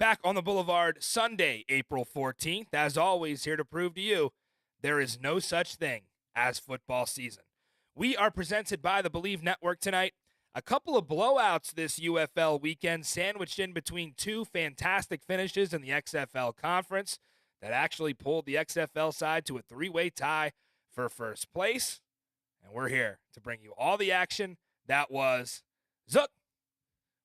Back on the Boulevard, Sunday, April 14th. As always, here to prove to you there is no such thing as football season. We are presented by the Believe Network tonight. A couple of blowouts this UFL weekend, sandwiched in between two fantastic finishes in the XFL conference that actually pulled the XFL side to a three-way tie for first place. And we're here to bring you all the action that was Zook.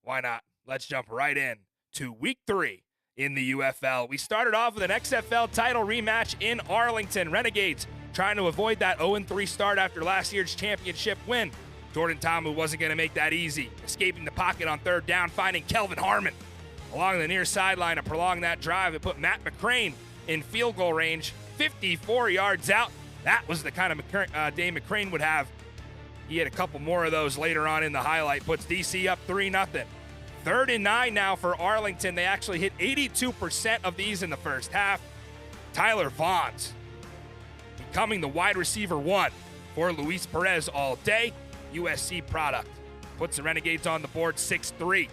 Why not? Let's jump right in to week 3 in the UFL. We started off with an XFL title rematch in Arlington. Renegades trying to avoid that 0-3 start after last year's championship win. Jordan Tamu wasn't going to make that easy, escaping the pocket on third down, finding Kelvin Harmon along the near sideline to prolong that drive. It put Matt McCrane in field goal range, 54 yards out. That was the kind of day McCrane would have. He had a couple more of those later on in the highlight. Puts DC up 3-0. 3rd and 9 now for Arlington. They actually hit 82% of these in the first half. Tyler Vaughn's becoming the wide receiver 1 for Luis Perez all day. USC product. Puts the Renegades on the board 6-3.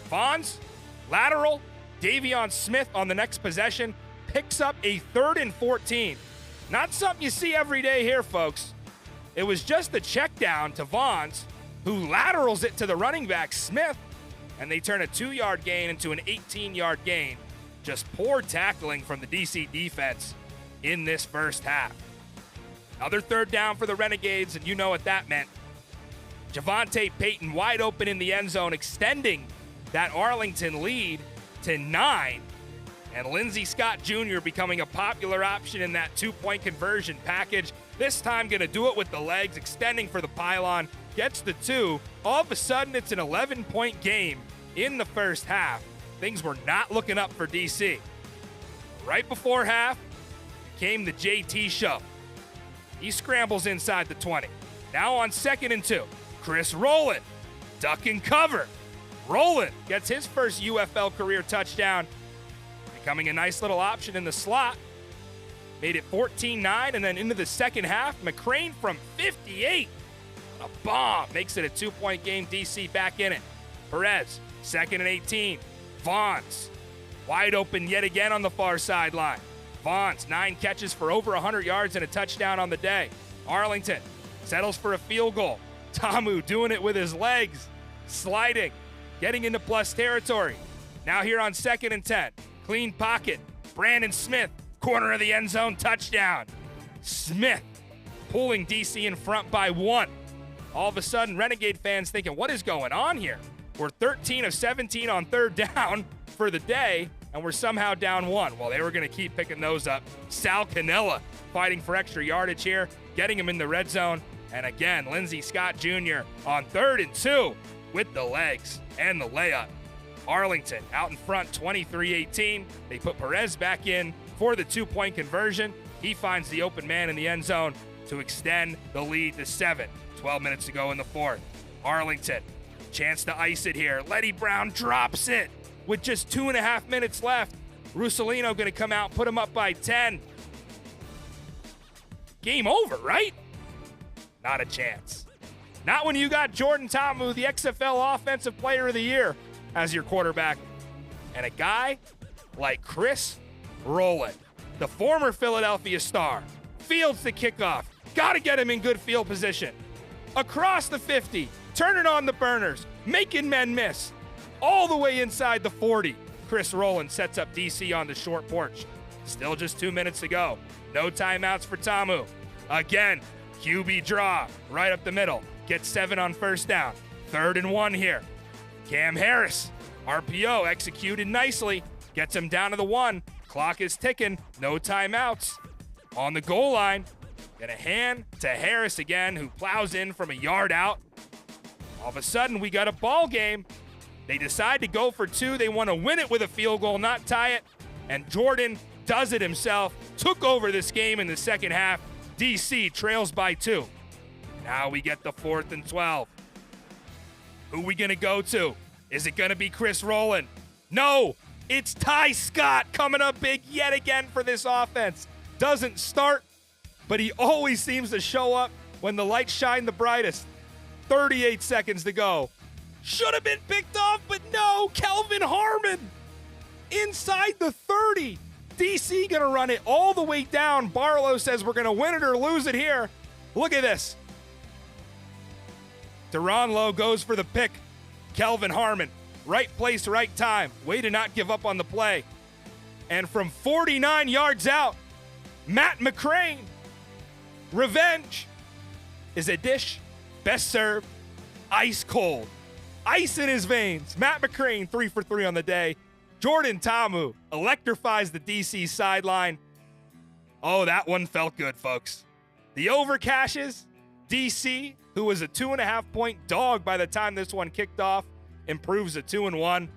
Vaughn's lateral. Davion Smith on the next possession picks up a 3rd and 14. Not something you see every day here, folks. It was just a check down to Vaughn's, who laterals it to the running back Smith, and they turn a 2-yard gain into an 18-yard gain. Just poor tackling from the DC defense in this first half. Another 3rd down for the Renegades, and you know what that meant. Javante Payton wide open in the end zone, extending that Arlington lead to 9. And Lindsey Scott Jr. becoming a popular option in that 2-point conversion package. This time going to do it with the legs, extending for the pylon. Gets the 2. All of a sudden, it's an 11-point game in the first half. Things were not looking up for DC. Right before half came the JT show. He scrambles inside the 20. Now on 2nd and 2. Chris Rowland, duck and cover. Rowland gets his first UFL career touchdown, becoming a nice little option in the slot. Made it 14-9, and then into the second half, McCrane from 58. A bomb makes it a 2-point game. DC back in it. Perez, 2nd and 18. Vaughn's wide open yet again on the far sideline. Vaughn's 9 catches for over 100 yards and a touchdown on the day. Arlington settles for a field goal. Tamu doing it with his legs, sliding, getting into plus territory. Now here on 2nd and 10. Clean pocket. Brandon Smith, corner of the end zone, touchdown. Smith pulling DC in front by 1. All of a sudden, Renegade fans thinking, what is going on here? We're 13 of 17 on 3rd down for the day, and we're somehow down 1. Well, they were going to keep picking those up. Sal Canella fighting for extra yardage here, getting him in the red zone. And again, Lindsey Scott Jr. on 3rd and 2 with the legs and the layup. Arlington out in front, 23-18. They put Perez back in for the 2-point conversion. He finds the open man in the end zone to extend the lead to 7. 12 minutes to go in the 4th. Arlington, chance to ice it here. Letty Brown drops it with just 2.5 minutes left. Russolino going to come out and put him up by 10. Game over, right? Not a chance. Not when you got Jordan Tamu, the XFL Offensive Player of the Year, as your quarterback. And a guy like Chris Rowland, the former Philadelphia Star, fields the kickoff. Got to get him in good field position. Across the 50, turning on the burners, making men miss. All the way inside the 40. Chris Rowland sets up DC on the short porch. Still just 2 minutes to go. No timeouts for Tamu. Again, QB draw right up the middle. Gets 7 on 1st down. 3rd and 1 here. Cam Harris, RPO executed nicely. Gets him down to the 1. Clock is ticking. No timeouts. On the goal line. Gonna hand to Harris again, who plows in from a yard out. All of a sudden, we got a ball game. They decide to go for 2. They want to win it with a field goal, not tie it. And Jordan does it himself. Took over this game in the second half. DC trails by 2. Now we get the 4th and 12. Who we gonna go to? Is it gonna be Chris Rowland? No, it's Ty Scott coming up big yet again for this offense. Doesn't start, but he always seems to show up when the lights shine the brightest. 38 seconds to go. Should have been picked off, but no, Kelvin Harmon inside the 30. DC going to run it all the way down. Barlow says we're going to win it or lose it here. Look at this. Deron Lowe goes for the pick. Kelvin Harmon, right place, right time. Way to not give up on the play. And from 49 yards out, Matt McCrane. Revenge is a dish best served ice cold. Ice in his veins. Matt McCrane, 3 for 3 on the day. Jordan Ta'amu electrifies the DC sideline. Oh, that one felt good, folks. The overcashes, DC, who was a 2.5-point dog by the time this one kicked off, improves to 2-1.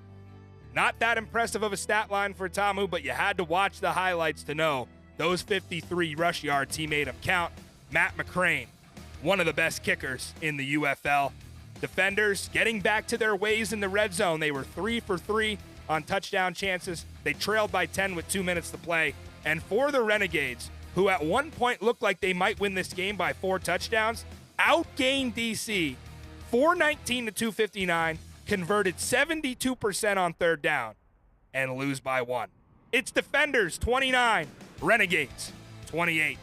Not that impressive of a stat line for Ta'amu, but you had to watch the highlights to know those 53 rush yards he made them count. Matt McCrane, one of the best kickers in the UFL. Defenders getting back to their ways in the red zone. They were 3 for 3 on touchdown chances. They trailed by 10 with 2 minutes to play. And for the Renegades, who at one point looked like they might win this game by 4 touchdowns, outgained DC 419 to 259, converted 72% on third down, and lose by 1. It's Defenders 29, Renegades 28.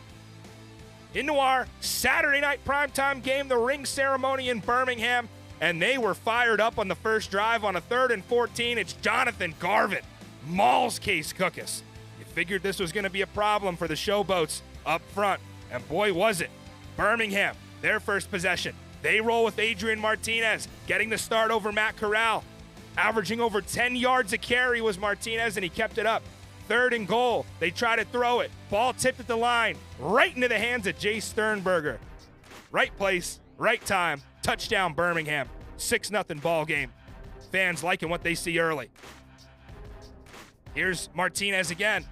Into our Saturday night primetime game, the ring ceremony in Birmingham, and they were fired up on the first drive on a 3rd and 14. It's Jonathan Garvin, mauls Case Cookus. You figured this was going to be a problem for the Showboats up front, and boy was it. Birmingham, their first possession. They roll with Adrian Martinez, getting the start over Matt Corral. Averaging over 10 yards a carry was Martinez, and he kept it up. 3rd and goal. They try to throw it. Ball tipped at the line, right into the hands of Jay Sternberger. Right place, right time. Touchdown Birmingham. 6-0 ball game. Fans liking what they see early. Here's Martinez again.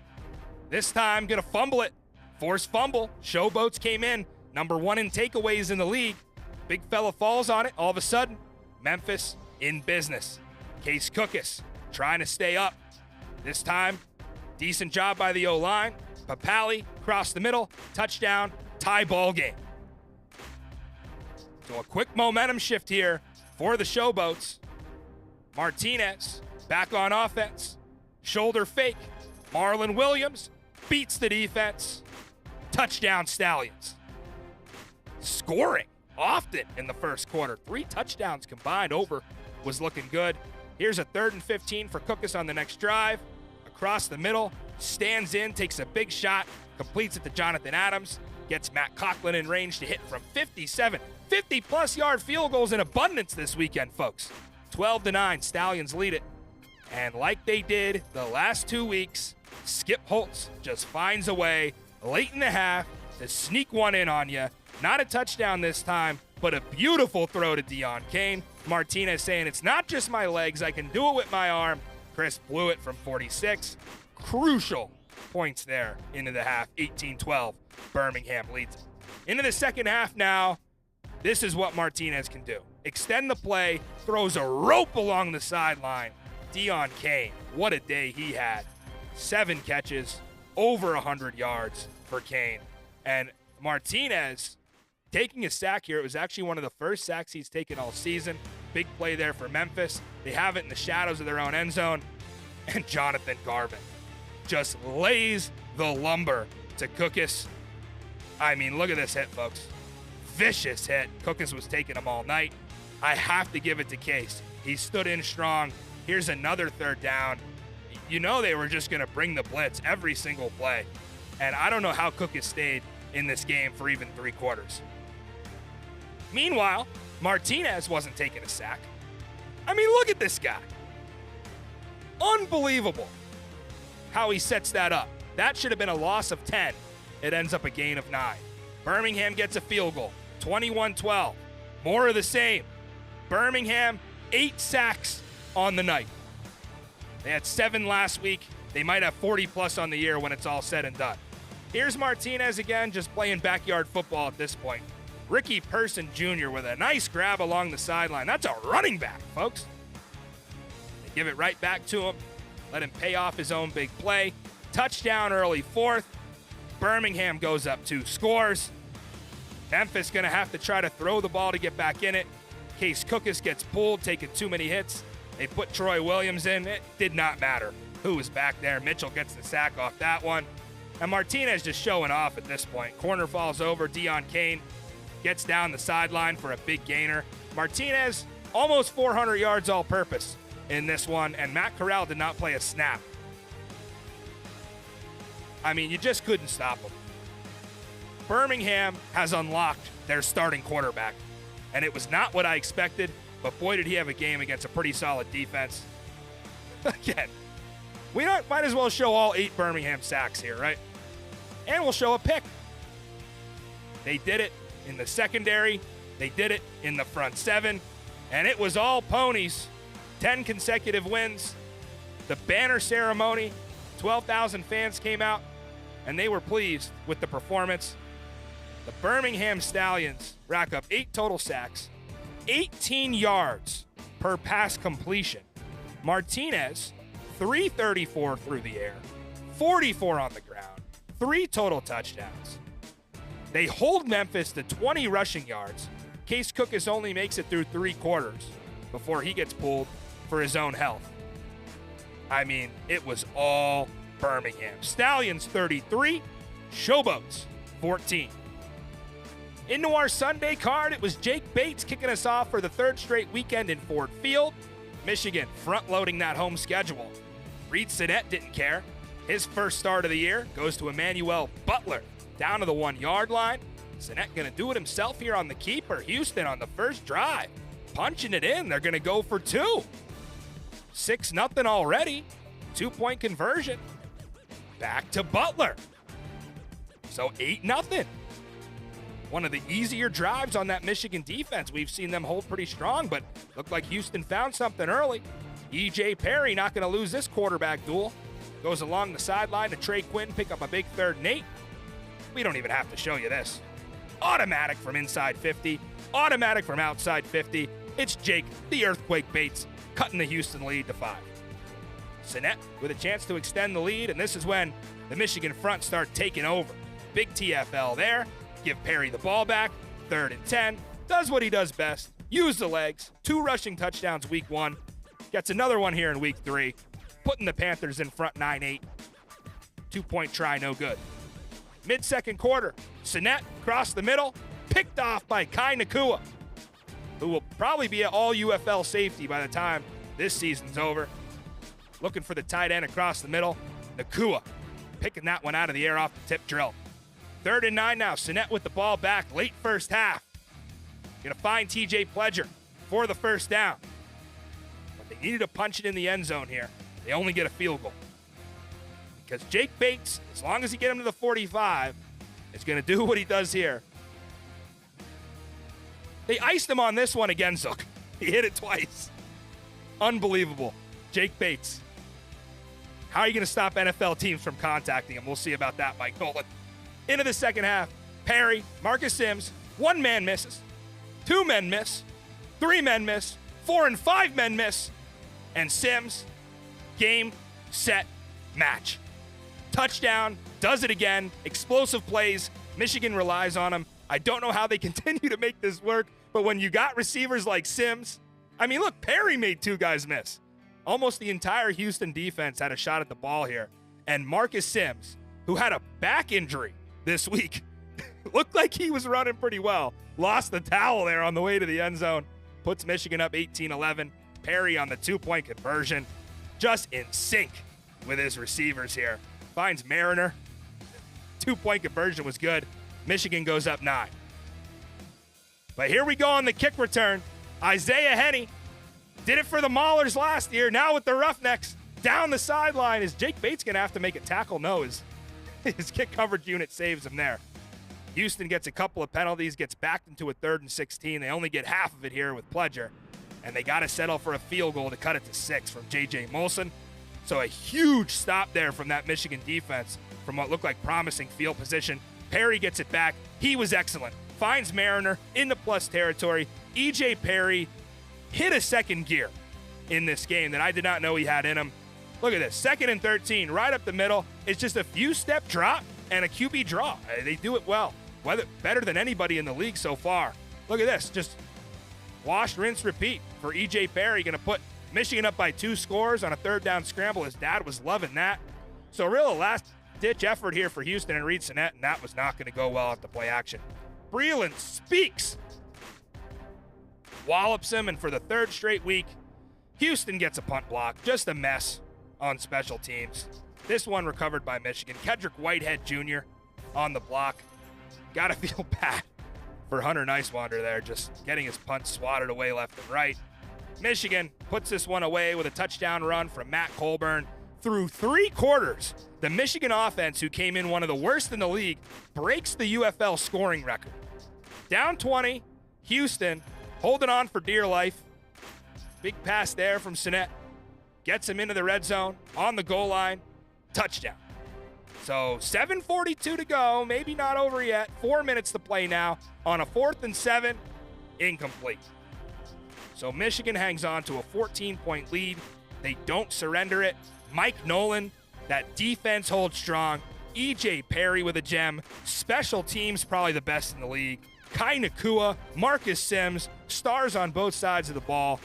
This time gonna fumble it. Forced fumble. Showboats came in. Number 1 in takeaways in the league. Big fella falls on it. All of a sudden, Memphis in business. Case Cookus trying to stay up. This time, decent job by the O-line. Papali across the middle. Touchdown. Tie ball game. So a quick momentum shift here for the Showboats. Martinez back on offense. Shoulder fake. Marlon Williams beats the defense. Touchdown Stallions. Scoring often in the first quarter. 3 touchdowns combined. Over was looking good. Here's a 3rd and 15 for Cookus on the next drive. Across the middle. Stands in, takes a big shot. Completes it to Jonathan Adams. Gets Matt Conklin in range to hit from 57. 50-plus yard field goals in abundance this weekend, folks. 12-9, Stallions lead it. And like they did the last 2 weeks, Skip Holtz just finds a way late in the half to sneak one in on you. Not a touchdown this time, but a beautiful throw to Deon Kane. Martinez saying, it's not just my legs, I can do it with my arm. Chris blew it from 46. Crucial points there into the half. 18-12, Birmingham leads it. Into the second half now. This is what Martinez can do. Extend the play, throws a rope along the sideline. Deon Kane, what a day he had. 7 catches, over 100 yards for Kane. And Martinez taking a sack here. It was actually one of the first sacks he's taken all season. Big play there for Memphis. They have it in the shadows of their own end zone. And Jonathan Garvin just lays the lumber to Cookus. I mean, look at this hit, folks. Vicious hit. Cookus was taking him all night. I have to give it to Case. He stood in strong. Here's another 3rd down. You know they were just going to bring the blitz every single play. And I don't know how Cookus stayed in this game for even 3 quarters. Meanwhile, Martinez wasn't taking a sack. I mean, look at this guy. Unbelievable how he sets that up. That should have been a loss of 10. It ends up a gain of 9. Birmingham gets a field goal. 21-12. More of the same. Birmingham, 8 sacks on the night. They had 7 last week. They might have 40-plus on the year when it's all said and done. Here's Martinez again, just playing backyard football at this point. Ricky Person Jr. with a nice grab along the sideline. That's a running back, folks. They give it right back to him. Let him pay off his own big play. Touchdown early 4th. Birmingham goes up 2 scores. Memphis going to have to try to throw the ball to get back in it. Case Cookus gets pulled, taking too many hits. They put Troy Williams in. It did not matter. who was back there. Mitchell gets the sack off that one. And Martinez just showing off at this point. Corner falls over. Deion Kane gets down the sideline for a big gainer. Martinez, almost 400 yards all-purpose in this one, and Matt Corral did not play a snap. I mean, you just couldn't stop him. Birmingham has unlocked their starting quarterback, and it was not what I expected, but boy, did he have a game against a pretty solid defense. Again, we might as well show all 8 Birmingham sacks here, right? And we'll show a pick. They did it in the secondary. They did it in the front 7, and it was all ponies. 10 consecutive wins. The banner ceremony, 12,000 fans came out, and they were pleased with the performance. The Birmingham Stallions rack up 8 total sacks, 18 yards per pass completion. Martinez, 334 through the air, 44 on the ground, 3 total touchdowns. They hold Memphis to 20 rushing yards. Case Cookus only makes it through 3 quarters before he gets pulled for his own health. I mean, it was all Birmingham. Stallions 33, Showboats 14. Into our Sunday card, it was Jake Bates kicking us off for the 3rd straight weekend in Ford Field. Michigan front-loading that home schedule. Reed Sinnett didn't care. His first start of the year goes to Emmanuel Butler down to the 1-yard line. Sinnett going to do it himself here on the keeper. Houston on the first drive, punching it in. They're going to go for 2. 6-0 already. 2-point conversion. Back to Butler. So 8-0. One of the easier drives on that Michigan defense. We've seen them hold pretty strong, but looked like Houston found something early. E.J. Perry not going to lose this quarterback duel. Goes along the sideline to Trey Quinn, pick up a big 3rd and 8. We don't even have to show you this. Automatic from inside 50. Automatic from outside 50. It's Jake, the Earthquake Bates, cutting the Houston lead to 5. Sinnett with a chance to extend the lead, and this is when the Michigan front start taking over. Big TFL there. Give Perry the ball back. 3rd and 10. Does what he does best. Use the legs. 2 rushing touchdowns week 1. Gets another one here in week 3. Putting the Panthers in front 9-8. 2-point try, no good. Mid-second quarter, Sinnett across the middle, picked off by Kai Nakua, who will probably be an all UFL safety by the time this season's over. Looking for the tight end across the middle. Nakua picking that one out of the air off the tip drill. 3rd and 9 now. Sinnett with the ball back late first half. Going to find TJ Pledger for the first down. But they needed to punch it in the end zone here. They only get a field goal. Because Jake Bates, as long as he get him to the 45, is going to do what he does here. They iced him on this one again, Zook. He hit it twice. Unbelievable. Jake Bates. How are you going to stop NFL teams from contacting him? We'll see about that, Mike Nolan. Into the second half, Perry, Marcus Sims, 1 man misses, 2 men miss, 3 men miss, 4 and 5 men miss, and Sims, game, set, match. Touchdown, does it again, explosive plays. Michigan relies on him. I don't know how they continue to make this work, but when you got receivers like Sims, I mean, look, Perry made 2 guys miss. Almost the entire Houston defense had a shot at the ball here. And Marcus Sims, who had a back injury this week, looked like he was running pretty well. Lost the towel there on the way to the end zone. Puts Michigan up 18-11. Perry on the 2-point conversion. Just in sync with his receivers here. Finds Mariner. 2-point conversion was good. Michigan goes up 9. But here we go on the kick return. Isaiah Henney did it for the Maulers last year. Now with the Roughnecks down the sideline. Is Jake Bates going to have to make a tackle? No, his kick coverage unit saves him there. Houston gets a couple of penalties, gets backed into a 3rd and 16. They only get half of it here with Pledger. And they got to settle for a field goal to cut it to 6 from J.J. Molson. So a huge stop there from that Michigan defense from what looked like promising field position. Perry gets it back. He was excellent. Finds Mariner in the plus territory. E.J. Perry hit a second gear in this game that I did not know he had in him. Look at this. 2nd and 13, right up the middle. It's just a few-step drop and a QB draw. They do it well. Better than anybody in the league so far. Look at this. Just wash, rinse, repeat for E.J. Perry. Going to put Michigan up by 2 scores on a third down scramble. His dad was loving that. So real last-ditch effort here for Houston and Reed Sinnett, and that was not going to go well at the play action. Breeland speaks. Wallops him, and for the third straight week, Houston gets a punt block. Just a mess on special teams. This one recovered by Michigan. Kedrick Whitehead Jr. on the block. Gotta feel bad for Hunter Nicewander there, just getting his punt swatted away left and right. Michigan puts this one away with a touchdown run from Matt Colburn. Through 3 quarters, the Michigan offense, who came in one of the worst in the league, breaks the UFL scoring record. Down 20, Houston holding on for dear life. Big pass there from Sinnett. Gets him into the red zone, on the goal line, touchdown. So 7:42 to go, maybe not over yet. 4 minutes to play now on a 4th and 7, incomplete. So Michigan hangs on to a 14-point lead. They don't surrender it. Mike Nolan, that defense holds strong. E.J. Perry with a gem. Special teams, probably the best in the league. Kai Nakua, Marcus Sims, stars on both sides of the ball.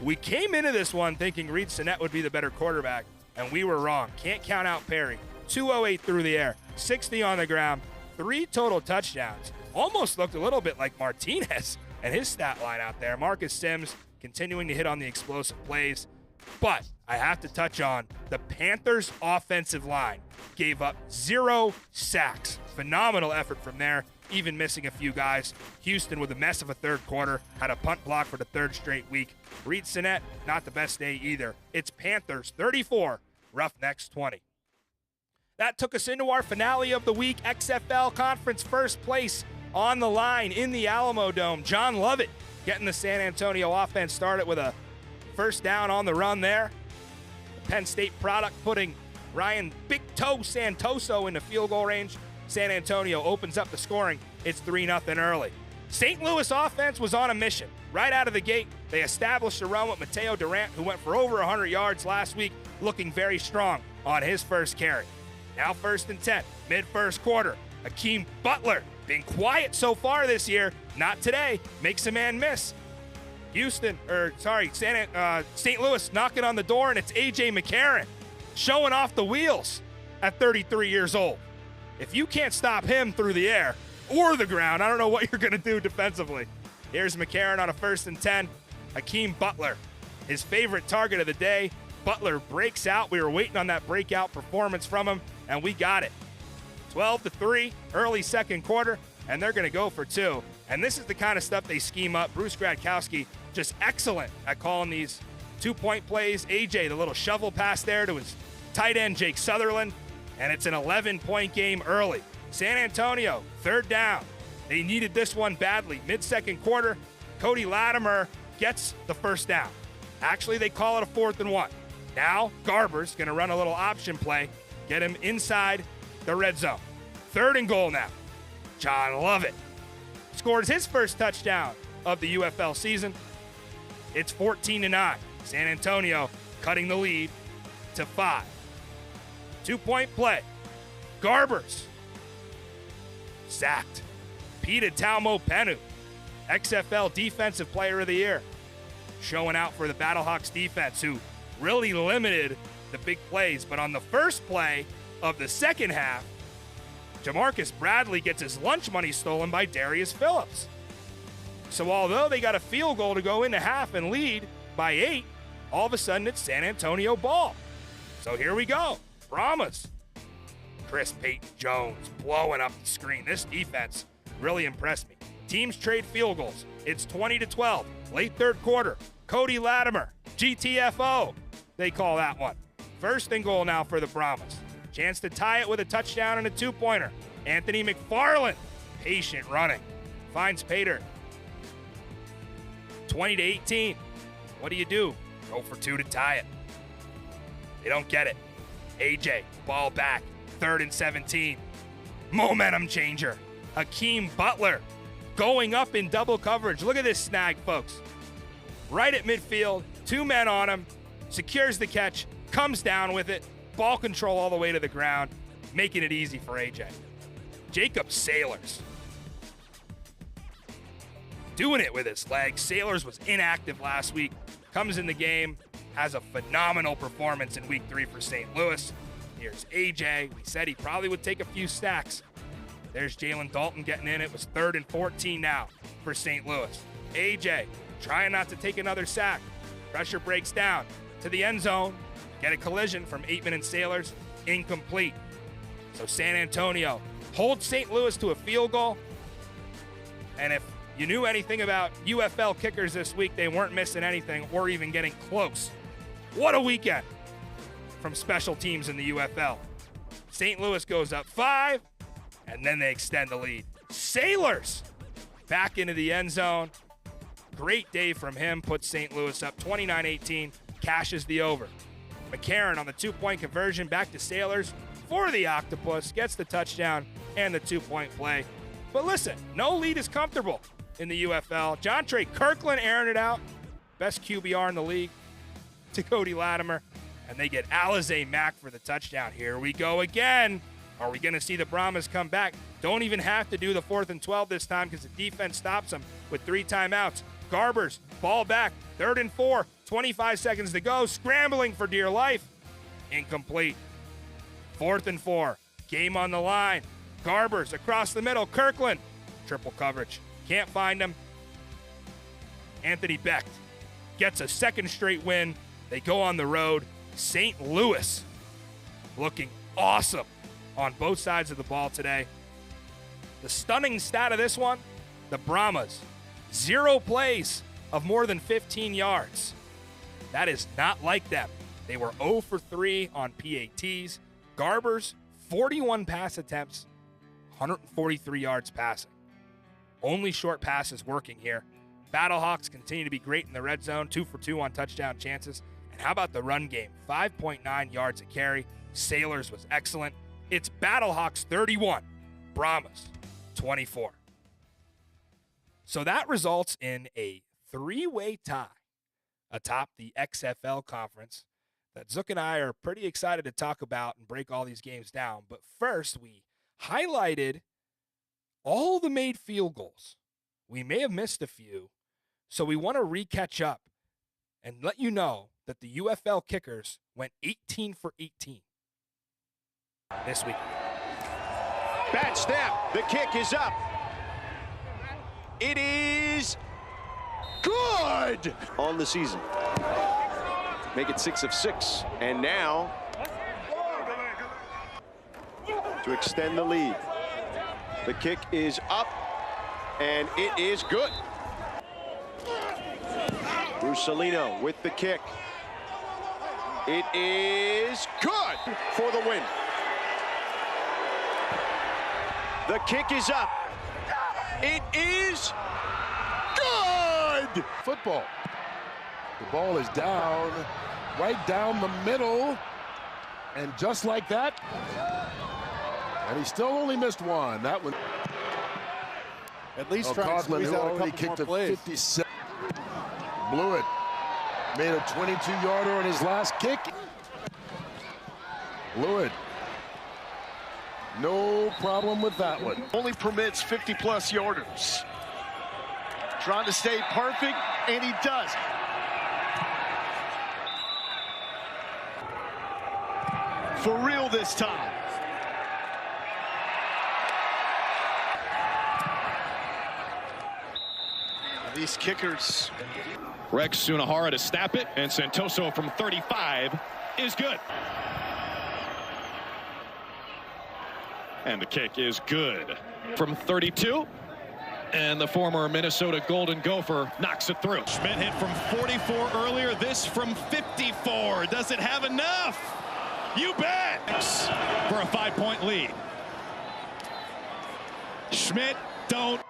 We came into this one thinking Reed Sinnett would be the better quarterback, and we were wrong. Can't count out Perry. 208 through the air, 60 on the ground, 3 total touchdowns. Almost looked a little bit like Martinez and his stat line out there. Marcus Sims continuing to hit on the explosive plays. But I have to touch on the Panthers' offensive line. Gave up 0 sacks. Phenomenal effort from there, even missing a few guys. Houston with a mess of a third quarter, had a punt block for the 3rd straight week. Reed Sinnett, not the best day either. It's Panthers 34, Roughnecks 20. That took us into our finale of the week. XFL Conference first place on the line in the Alamo Dome. John Lovett getting the San Antonio offense started with a first down on the run there. The Penn State product putting Ryan Big Toe Santoso into field goal range. San Antonio opens up the scoring. It's 3-0 early. St. Louis offense was on a mission. Right out of the gate, they established a run with Mateo Durant, who went for over 100 yards last week, looking very strong on his first carry. Now 1st and 10, mid-first quarter. Hakeem Butler, been quiet so far this year, not today, makes a man miss. St. Louis knocking on the door, and it's A.J. McCarron showing off the wheels at 33 years old. If you can't stop him through the air or the ground, I don't know what you're going to do defensively. Here's McCarron on a 1st and 10. Hakeem Butler, his favorite target of the day. Butler breaks out. We were waiting on that breakout performance from him, and we got it. 12-3, early second quarter, and they're going to go for 2. And this is the kind of stuff they scheme up. Bruce Gradkowski just excellent at calling these 2-point plays. AJ, the little shovel pass there to his tight end, Jake Sutherland, and it's an 11-point game early. San Antonio, 3rd down. They needed this one badly. Mid-second quarter, Cody Latimer gets the first down. Actually, they call it a 4th and 1. Now, Garber's going to run a little option play, get him inside the red zone. 3rd and goal now. John Lovett scores his first touchdown of the UFL season. It's 14-9. San Antonio cutting the lead to 5. 2-point play. Garbers sacked. Pita Taumopenu, XFL Defensive Player of the Year, showing out for the Battlehawks defense, who really limited the big plays. But on the first play of the second half, Jamarcus Bradley gets his lunch money stolen by Darius Phillips. So although they got a field goal to go into half and lead by 8, all of a sudden it's San Antonio ball. So here we go. Brahmas. Chris Payton-Jones blowing up the screen. This defense really impressed me. Teams trade field goals. It's 20-12. Late 3rd quarter. Cody Latimer. GTFO. They call that one. 1st and goal now for the Brahmas. Chance to tie it with a touchdown and a 2-pointer. Anthony McFarland. Patient running. Finds Pater. 20-18. What do? Go for 2 to tie it. They don't get it. AJ, ball back. 3rd and 17. Momentum changer. Hakeem Butler going up in double coverage. Look at this snag, folks. Right at midfield. 2 men on him. Secures the catch. Comes down with it. Ball control all the way to the ground. Making it easy for AJ. Jacob Sailors. Doing it with his legs. Sailors was inactive last week. Comes in the game. has a phenomenal performance in Week 3 for St. Louis. Here's AJ. We said he probably would take a few stacks. There's Jalen Dalton getting in. It was 3rd and 14 now for St. Louis. AJ trying not to take another sack. Pressure breaks down to the end zone. Get a collision from Aitman and Sailors. Incomplete. So San Antonio holds St. Louis to a field goal. And if you knew anything about UFL kickers this week, they weren't missing anything or even getting close. What a weekend from special teams in the UFL. St. Louis goes up 5, and then they extend the lead. Sailors back into the end zone. Great day from him. Puts St. Louis up 29-18. Cashes the over. McCarron on the 2-point conversion back to Sailors for the Octopus. Gets the touchdown and the 2-point play. But listen, no lead is comfortable in the UFL. Jontre Kirkland airing it out. Best QBR in the league to Cody Latimer. And they get Alize Mack for the touchdown. Here we go again. Are we going to see the Brahmas come back? Don't even have to do the 4th and 12 this time because the defense stops them with 3 timeouts. Garbers, ball back, 3rd and 4, 25 seconds to go, scrambling for dear life. Incomplete. 4th and 4, game on the line. Garbers across the middle, Kirkland. Triple coverage, can't find him. Anthony Becht gets a 2nd straight win. They go on the road. St. Louis looking awesome on both sides of the ball today. The stunning stat of this one, the Brahmas, 0 plays of more than 15 yards. That is not like them. They were 0 for 3 on PATs. Garbers, 41 pass attempts, 143 yards passing. Only short passes working here. Battlehawks continue to be great in the red zone, 2 for 2 on touchdown chances. And how about the run game? 5.9 yards a carry. Sailors was excellent. It's Battlehawks 31, Brahmas 24. So that results in a 3-way tie atop the XFL conference that Zook and I are pretty excited to talk about and break all these games down. But first, we highlighted all the made field goals. We may have missed a few, so we want to re-catch up and let you know that the UFL kickers went 18 for 18 this week. Bad snap. The kick is up. It is good on the season. Make it 6 of 6. And now to extend the lead. The kick is up and it is good. Brusalino with the kick. It is good for the win. The kick is up. It is good! Football. The ball is down, right down the middle. And just like that, and he still only missed one. That one. At least trying to squeeze out a couple more plays. 57. Blew it. Made a 22-yarder on his last kick. Blew it. No problem with that one. Only permits 50-plus yarders. Trying to stay perfect, and he does. For real this time. These kickers. Rex Sunahara to snap it, and Santoso from 35 is good. And the kick is good from 32. And the former Minnesota Golden Gopher knocks it through. Schmidt hit from 44 earlier, this from 54. Does it have enough? You bet! For a 5-point lead. Schmidt, don't.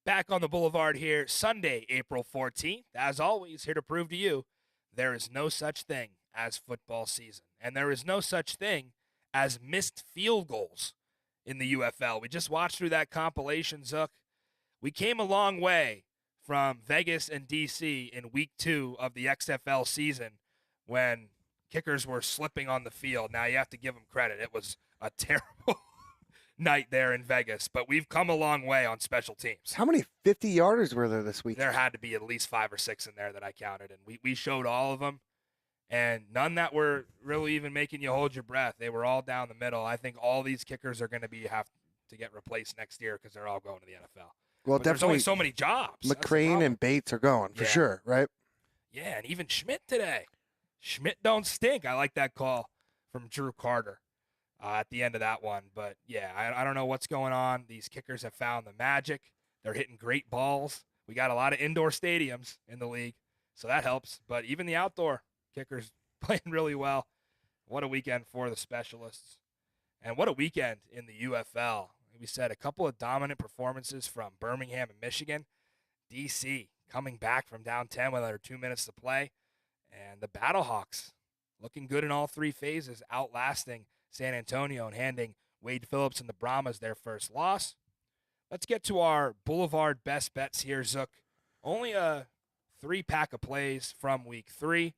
Back on the Boulevard here, Sunday, April 14th. As always, here to prove to you, there is no such thing as football season. And there is no such thing as missed field goals in the UFL. We just watched through that compilation, Zook. We came a long way from Vegas and D.C. in week 2 of the XFL season when kickers were slipping on the field. Now, you have to give them credit. It was a terrible night there in Vegas, but we've come a long way on special teams. How many 50-yarders were there this week? There had to be at least 5 or 6 in there that I counted, and we showed all of them, and none that were really even making you hold your breath. They were all down the middle. I think all these kickers are going to have to get replaced next year because they're all going to the NFL. Well, but definitely. There's only so many jobs. McCrane and Bates are going for sure, right? Yeah, and even Schmidt today. Schmidt don't stink. I like that call from Drew Carter at the end of that one. But, yeah, I don't know what's going on. These kickers have found the magic. They're hitting great balls. We got a lot of indoor stadiums in the league, so that helps. But even the outdoor kickers playing really well. What a weekend for the specialists. And what a weekend in the UFL. We said a couple of dominant performances from Birmingham and Michigan. D.C. coming back from down 10 with under 2 minutes to play. And the Battlehawks looking good in all 3 phases, outlasting San Antonio and handing Wade Phillips and the Brahmas their first loss. Let's get to our Boulevard best bets here, Zook. Only a 3-pack of plays from week 3.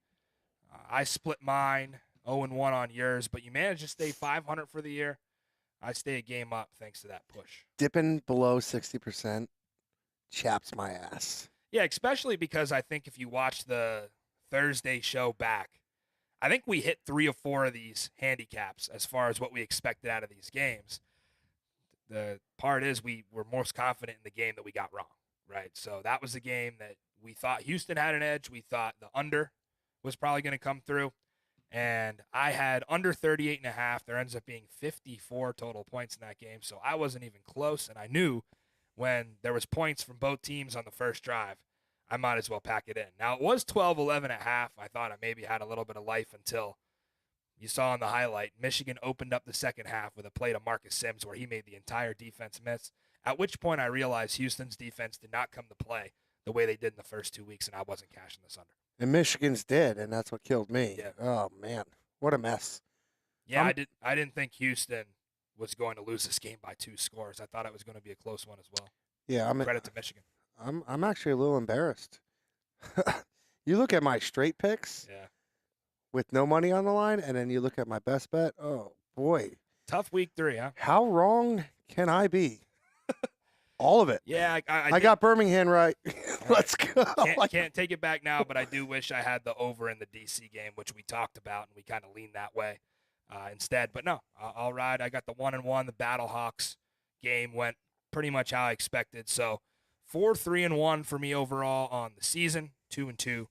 I split mine 0-1 on yours, but you managed to stay 500 for the year. I stay a game up thanks to that push. Dipping below 60% chaps my ass. Yeah, especially because I think if you watch the Thursday show back, I think we hit 3 or 4 of these handicaps as far as what we expected out of these games. The part is we were most confident in the game that we got wrong, right? So that was the game that we thought Houston had an edge. We thought the under was probably going to come through. And I had under 38.5. There ends up being 54 total points in that game. So I wasn't even close. And I knew when there was points from both teams on the first drive, I might as well pack it in. Now, it was 12-11.5. I thought I maybe had a little bit of life until you saw in the highlight, Michigan opened up the second half with a play to Marcus Sims where he made the entire defense miss, at which point I realized Houston's defense did not come to play the way they did in the first 2 weeks, and I wasn't cashing this under. And Michigan's did, and that's what killed me. Yeah. Oh, man. What a mess. Yeah, I didn't think Houston was going to lose this game by 2 scores. I thought it was going to be a close one as well. Yeah, Credit to Michigan. I'm actually a little embarrassed. You look at my straight picks with no money on the line, and then you look at my best bet. Oh, boy. Tough week 3, huh? How wrong can I be? All of it. Yeah, I got Birmingham right. Let's go. Can't take it back now, but I do wish I had the over in the DC game, which we talked about, and we kind of leaned that way instead. But no, I'll ride. I got the 1-1. The Battlehawks game went pretty much how I expected. So 4-3-1 for me overall on the season. 2-2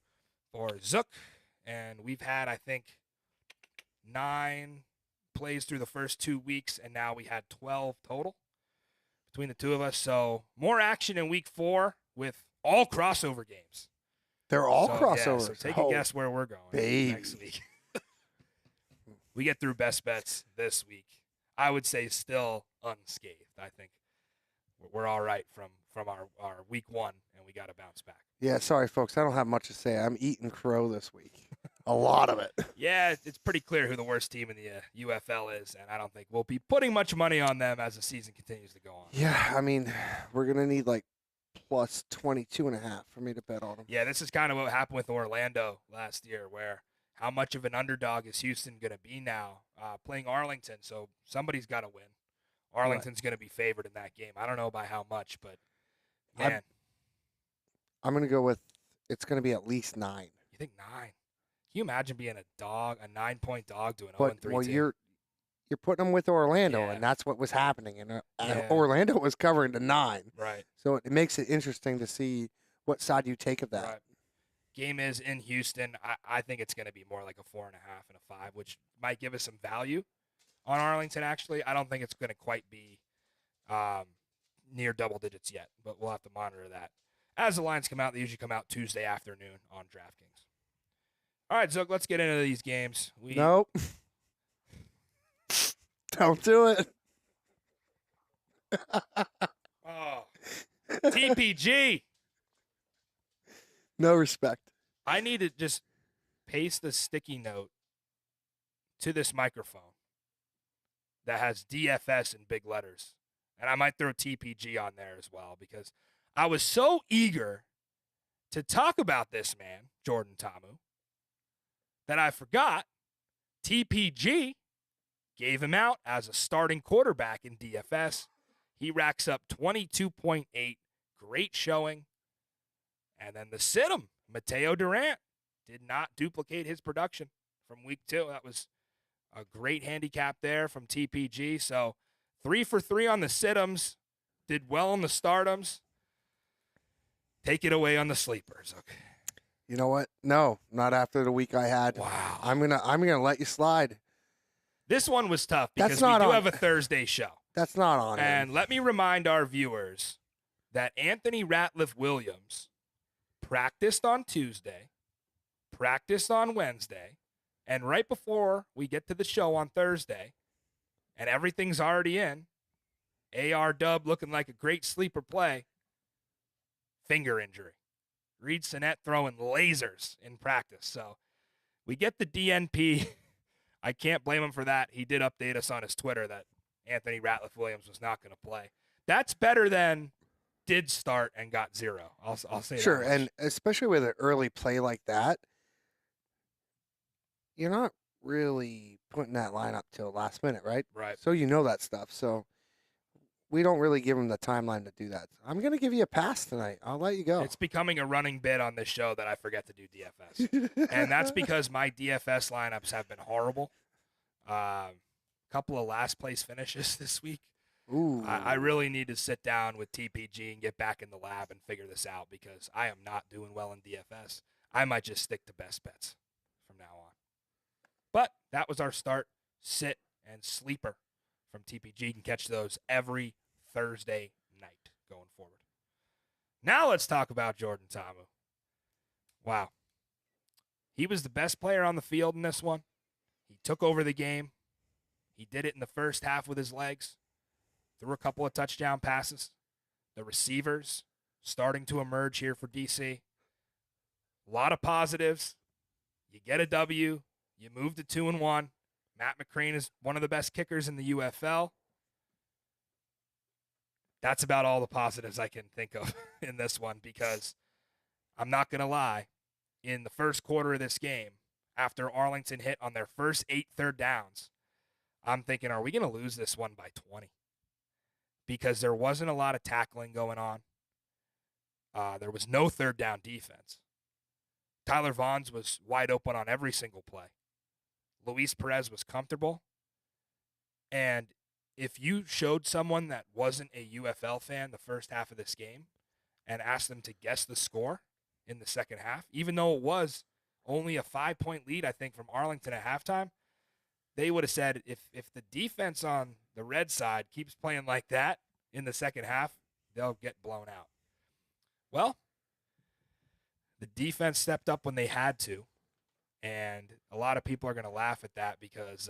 for Zook, and we've had I think 9 plays through the first 2 weeks, and now we had 12 total between the two of us. So more action in week 4 with all crossover games. They're all crossovers. Yeah, so take a guess where we're going next week. We get through best bets this week. I would say still unscathed. I think we're all right from our week 1, and we got to bounce back. Yeah, sorry, folks. I don't have much to say. I'm eating crow this week. A lot of it. Yeah, it's pretty clear who the worst team in the UFL is, and I don't think we'll be putting much money on them as the season continues to go on. Yeah, I mean, we're going to need like plus 22.5 for me to bet on them. Yeah, this is kind of what happened with Orlando last year, where how much of an underdog is Houston going to be now playing Arlington? So somebody's got to win. Arlington's going to be favored in that game. I don't know by how much, but man. I'm going to go with it's going to be at least 9. You think 9? Can you imagine being a 9-point dog doing 0-3 Well, team? you're putting them with Orlando, Yeah. and that's what was happening. And Orlando was covering the 9. Right. So it makes it interesting to see what side you take of that. Right. Game is in Houston. I think it's going to be more like a 4.5 and a 5, which might give us some value on Arlington, actually. I don't think it's going to quite be near double digits yet, but we'll have to monitor that. As the lines come out, they usually come out Tuesday afternoon on DraftKings. All right, Zook, let's get into these games. Nope. Don't do it. Oh, TPG. No respect. I need to just paste the sticky note to this microphone that has DFS in big letters. And I might throw TPG on there as well because I was so eager to talk about this man, Jordan Ta'amu, that I forgot TPG gave him out as a starting quarterback in DFS. He racks up 22.8, great showing. And then the sit-em, Mateo Durant, did not duplicate his production from week 2. That was a great handicap there from TPG. So 3 for 3 on the sit-ems, did well on the startums. Take it away on the sleepers. Okay. You know what? No, not after the week I had. Wow. I'm gonna let you slide. This one was tough because we do have a Thursday show. That's not on him. And let me remind our viewers that Anthony Ratliff-Williams practiced on Tuesday, practiced on Wednesday, and right before we get to the show on Thursday, and everything's already in, AR Dub looking like a great sleeper play, finger injury. Reed Sinnett throwing lasers in practice. So we get the DNP. I can't blame him for that. He did update us on his Twitter that Anthony Ratliff-Williams was not going to play. That's better than did start and got 0. I'll say sure, that much. And especially with an early play like that, you're not really putting that lineup till last minute, right? Right. So you know that stuff. So we don't really give him the timeline to do that. I'm going to give you a pass tonight. I'll let you go. It's becoming a running bit on this show that I forget to do DFS. And that's because my DFS lineups have been horrible. Couple of last place finishes this week. Ooh. I really need to sit down with TPG and get back in the lab and figure this out because I am not doing well in DFS. I might just stick to best bets from now on. But that was our start, sit, and sleeper from TPG. You can catch those every Thursday night going forward. Now let's talk about Jordan Ta'amu. Wow. He was the best player on the field in this one. He took over the game. He did it in the first half with his legs. Threw a couple of touchdown passes. The receivers starting to emerge here for DC. A lot of positives. You get a W. You move to 2-1. Matt McCrane is one of the best kickers in the UFL. That's about all the positives I can think of in this one because I'm not going to lie. In the first quarter of this game, after Arlington hit on their first 8 third downs, I'm thinking, are we going to lose this one by 20? Because there wasn't a lot of tackling going on. There was no third down defense. Tyler Vaughns was wide open on every single play. Luis Perez was comfortable. And if you showed someone that wasn't a UFL fan the first half of this game and asked them to guess the score in the second half, even though it was only a 5-point lead, I think, from Arlington at halftime, they would have said if the defense on the red side keeps playing like that in the second half, they'll get blown out. Well, the defense stepped up when they had to, and a lot of people are going to laugh at that because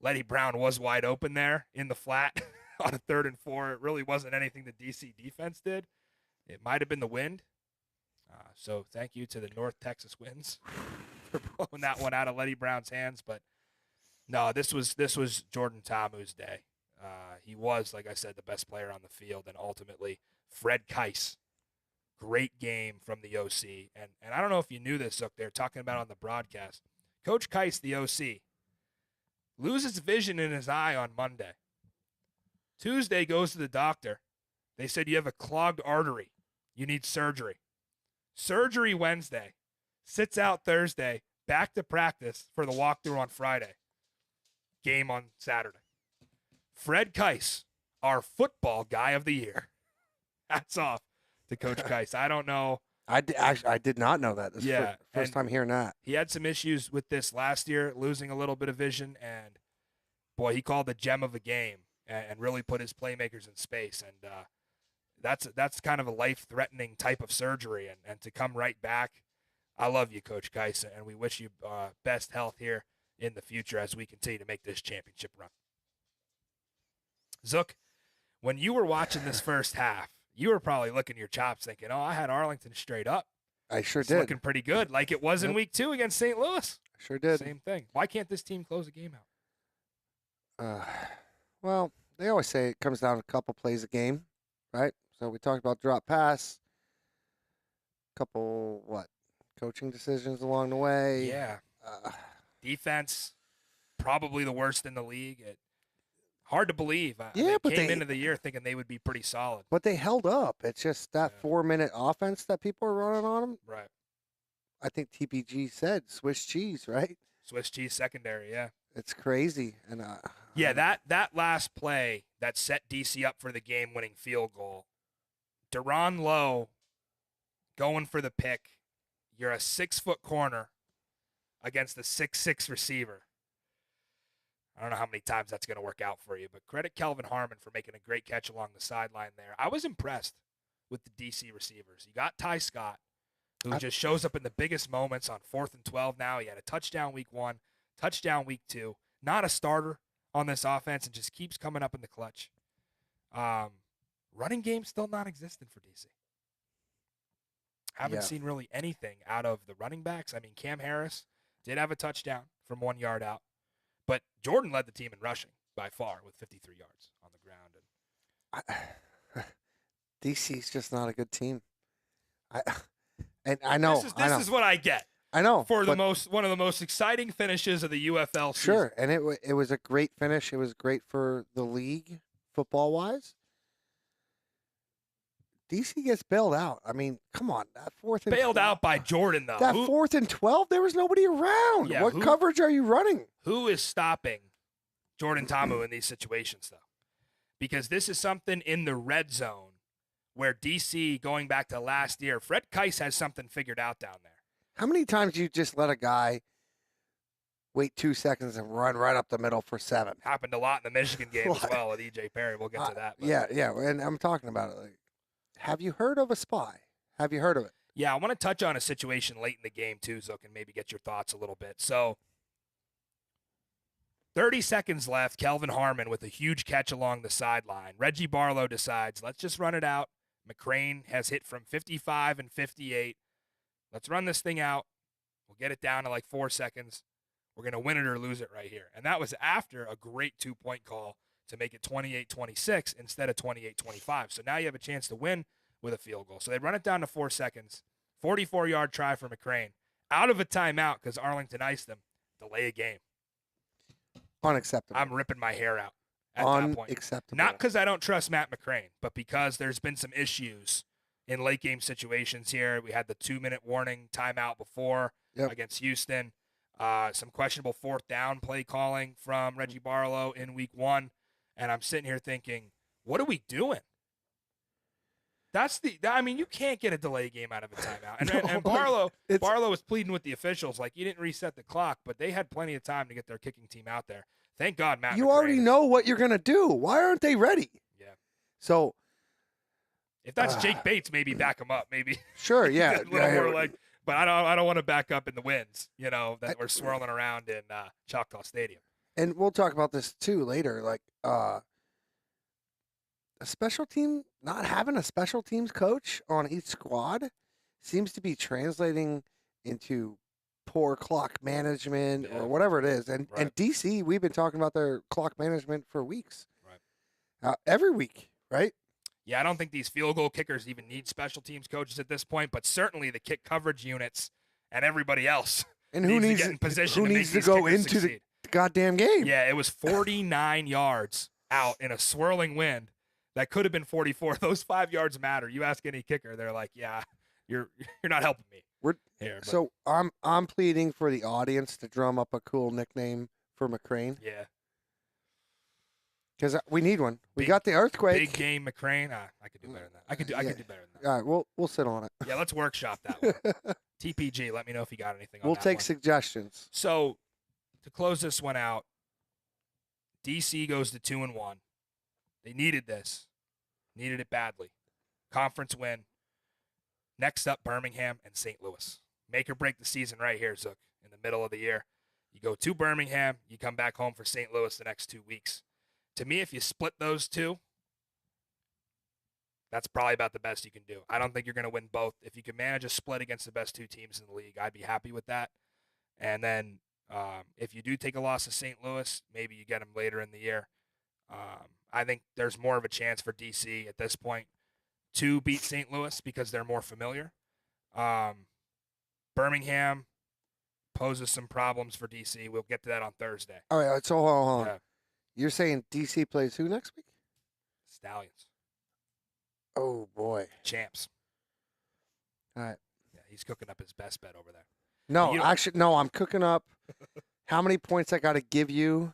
Letty Brown was wide open there in the flat on a 3rd and 4. It really wasn't anything the DC defense did. It might have been the wind. So thank you to the North Texas Winds for blowing that one out of Letty Brown's hands. But no, this was Jordan Ta'amu's day. He was, like I said, the best player on the field, and ultimately Fred Keiss. Great game from the OC. And I don't know if you knew this, Zook, they're talking about on the broadcast. Coach Keiss, the OC, loses vision in his eye on Monday. Tuesday goes to the doctor. They said you have a clogged artery. You need surgery. Surgery Wednesday. Sits out Thursday. Back to practice for the walkthrough on Friday. Game on Saturday. Fred Keiss, our football guy of the year. Hats off to Coach Keiss. I don't know. I did not know that. This is the first time hearing that. He had some issues with this last year, losing a little bit of vision, and boy, he called the gem of the game and really put his playmakers in space. And that's kind of a life-threatening type of surgery, and to come right back, I love you, Coach Keiss, and we wish you best health here in the future as we continue to make this championship run. Zook, when you were watching this first half, you were probably licking your chops thinking, oh, I had Arlington straight up. I sure It's did. looking pretty good, like it was in week 2 against St. Louis. Sure did. Same thing. Why can't this team close the game out? Well, they always say it comes down to a couple plays a game, right? So we talked about drop pass, couple coaching decisions along the way. Yeah. Defense, probably the worst in the league. Hard to believe. They came into the year thinking they would be pretty solid. But they held up. It's just that 4-minute offense that people are running on them. Right. I think TPG said Swiss cheese, right? Swiss cheese secondary, yeah. It's crazy. And yeah, that last play that set DC up for the game-winning field goal, Deron Lowe going for the pick. You're a 6-foot corner against a 6'6" receiver. I don't know how many times that's going to work out for you, but credit Kelvin Harmon for making a great catch along the sideline there. I was impressed with the DC receivers. You got Ty Scott, who just shows up in the biggest moments on 4th and 12 now. He had a touchdown week 1, touchdown week 2. Not a starter on this offense and just keeps coming up in the clutch. Running game still non-existent for DC. Haven't seen really anything out of the running backs. I mean, Cam Harris did have a touchdown from 1 yard out, but Jordan led the team in rushing by far with 53 yards on the ground. DC's just not a good team. I know. This is what I get. I know. For one of the most exciting finishes of the UFL season. Sure, and it was a great finish. It was great for the league, football-wise. DC gets bailed out. I mean, come on. That 4th and bailed 12, out by Jordan, though. That 4th and 12, there was nobody around. Yeah, what coverage are you running? Who is stopping Jordan Ta'amu in these situations, though? Because this is something in the red zone where DC, going back to last year, Fred Keiss has something figured out down there. How many times do you just let a guy wait 2 seconds and run right up the middle for 7? Happened a lot in the Michigan game as well with E.J. Perry. We'll get to that. But. Yeah, and I'm talking about it. Like, have you heard of a spy? Have you heard of it? Yeah, I want to touch on a situation late in the game, too, so I can maybe get your thoughts a little bit. So, 30 seconds left. Kelvin Harmon with a huge catch along the sideline. Reggie Barlow decides, let's just run it out. McCrane has hit from 55 and 58. Let's run this thing out. We'll get it down to like 4 seconds. We're going to win it or lose it right here. And that was after a great 2-point call to make it 28-26 instead of 28-25. So now you have a chance to win with a field goal. So they run it down to 4 seconds. 44-yard try for McCrane. Out of a timeout because Arlington iced them. Delay a game. Unacceptable. I'm ripping my hair out at that point. Unacceptable. Not because I don't trust Matt McCrane, but because there's been some issues in late game situations here. We had the 2-minute warning timeout before against Houston. Some questionable 4th down play calling from Reggie Barlow in week 1. And I'm sitting here thinking, what are we doing? You can't get a delay game out of a timeout. And Barlow was pleading with the officials, like, you didn't reset the clock, but they had plenty of time to get their kicking team out there. Thank God, Matt. You already know what you're going to do. Why aren't they ready? Yeah. So. If that's Jake Bates, maybe back him up. Maybe. Sure, yeah. But I don't want to back up in the winds, that we're swirling around in Choctaw Stadium. And we'll talk about this, too, later. Like, a special team, not having a special teams coach on each squad seems to be translating into poor clock management or whatever it is. And DC, we've been talking about their clock management for weeks. Right. Every week, right? Yeah, I don't think these field goal kickers even need special teams coaches at this point, but certainly the kick coverage units and everybody else. And who needs to get in position? Who needs to go into the goddamn game? Yeah, it was 49 yards out in a swirling wind. That could have been 44. Those 5 yards matter. You ask any kicker, they're like, "Yeah, you're not helping me." So I'm pleading for the audience to drum up a cool nickname for McCrane. Yeah. Because we need one. We got the earthquake. Big game McCrane. I could do better than that. I could do better than that. All right, we'll sit on it. Yeah, let's workshop that one. TPG, let me know if you got anything on We'll that take one. suggestions. So, to close this one out, DC goes to 2-1. They needed this. Needed it badly. Conference win. Next up, Birmingham and St. Louis. Make or break the season right here, Zook, in the middle of the year. You go to Birmingham, you come back home for St. Louis the next 2 weeks. To me, if you split those two, that's probably about the best you can do. I don't think you're going to win both. If you can manage a split against the best 2 teams in the league, I'd be happy with that. And then If you do take a loss to St. Louis, maybe you get them later in the year. I think there's more of a chance for DC at this point to beat St. Louis because they're more familiar. Birmingham poses some problems for DC. We'll get to that on Thursday. All right, so hold on. Yeah. You're saying DC plays who next week? Stallions. Oh, boy. Champs. All right. Yeah, he's cooking up his best bet over there. No, actually, no, I'm cooking up how many points I got to give you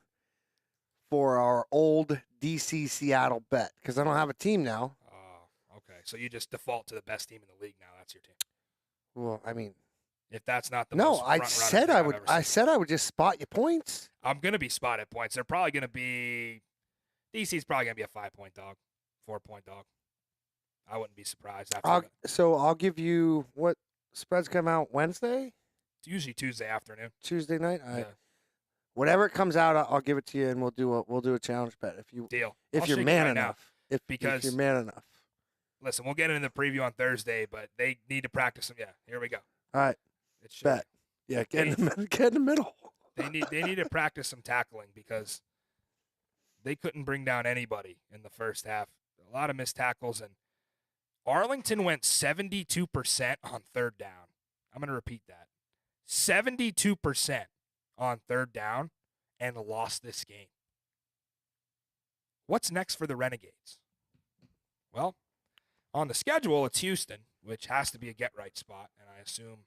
for our old DC Seattle bet because I don't have a team now. Oh, okay. So you just default to the best team in the league now. That's your team. Well, I mean, if that's not the no, most I said I would. I said I would just spot you points. I'm gonna be spotted points. They're probably gonna be DC's probably gonna be a 5-point dog, 4-point dog. I wouldn't be surprised after that. So I'll give you what spreads come out Wednesday. It's usually Tuesday afternoon. Tuesday night. Yeah. Whatever it comes out, I'll give it to you, and we'll do a challenge bet if you Deal. If I'll you're shake it man right enough. now, If you're man enough. Listen, we'll get into the preview on Thursday, but they need to practice them. Yeah, here we go. All right. It's Bet. Yeah, get in the middle. They need to practice some tackling because they couldn't bring down anybody in the first half. A lot of missed tackles, and Arlington went 72% on third down. I'm going to repeat that. 72% on third down and lost this game. What's next for the Renegades? Well, on the schedule, it's Houston, which has to be a get-right spot, and I assume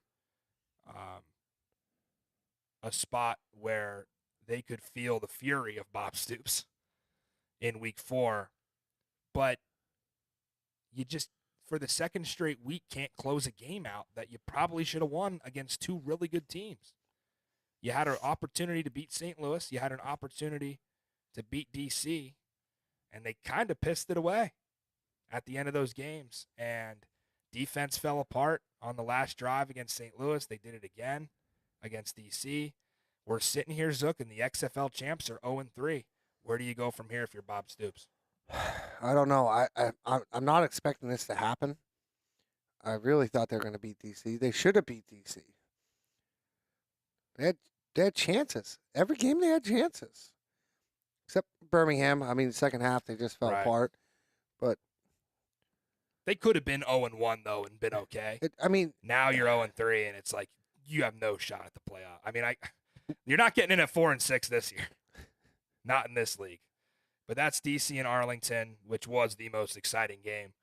a spot where they could feel the fury of Bob Stoops in week 4. But you just, for the second straight week, can't close a game out that you probably should have won against 2 really good teams. You had an opportunity to beat St. Louis. You had an opportunity to beat DC, and they kind of pissed it away at the end of those games. And defense fell apart on the last drive against St. Louis. They did it again against DC. We're sitting here, Zook, and the XFL champs are 0-3. Where do you go from here if you're Bob Stoops? I don't know. I'm not expecting this to happen. I really thought they were going to beat DC. They should have beat DC. They had chances. Every game they had chances. Except Birmingham. I mean, the second half they just fell apart. But they could have been 0-1 though and been okay. Now you're 0-3 and it's like you have no shot at the playoff. I mean, you're not getting in at 4-6 this year. Not in this league. But that's DC and Arlington, which was the most exciting game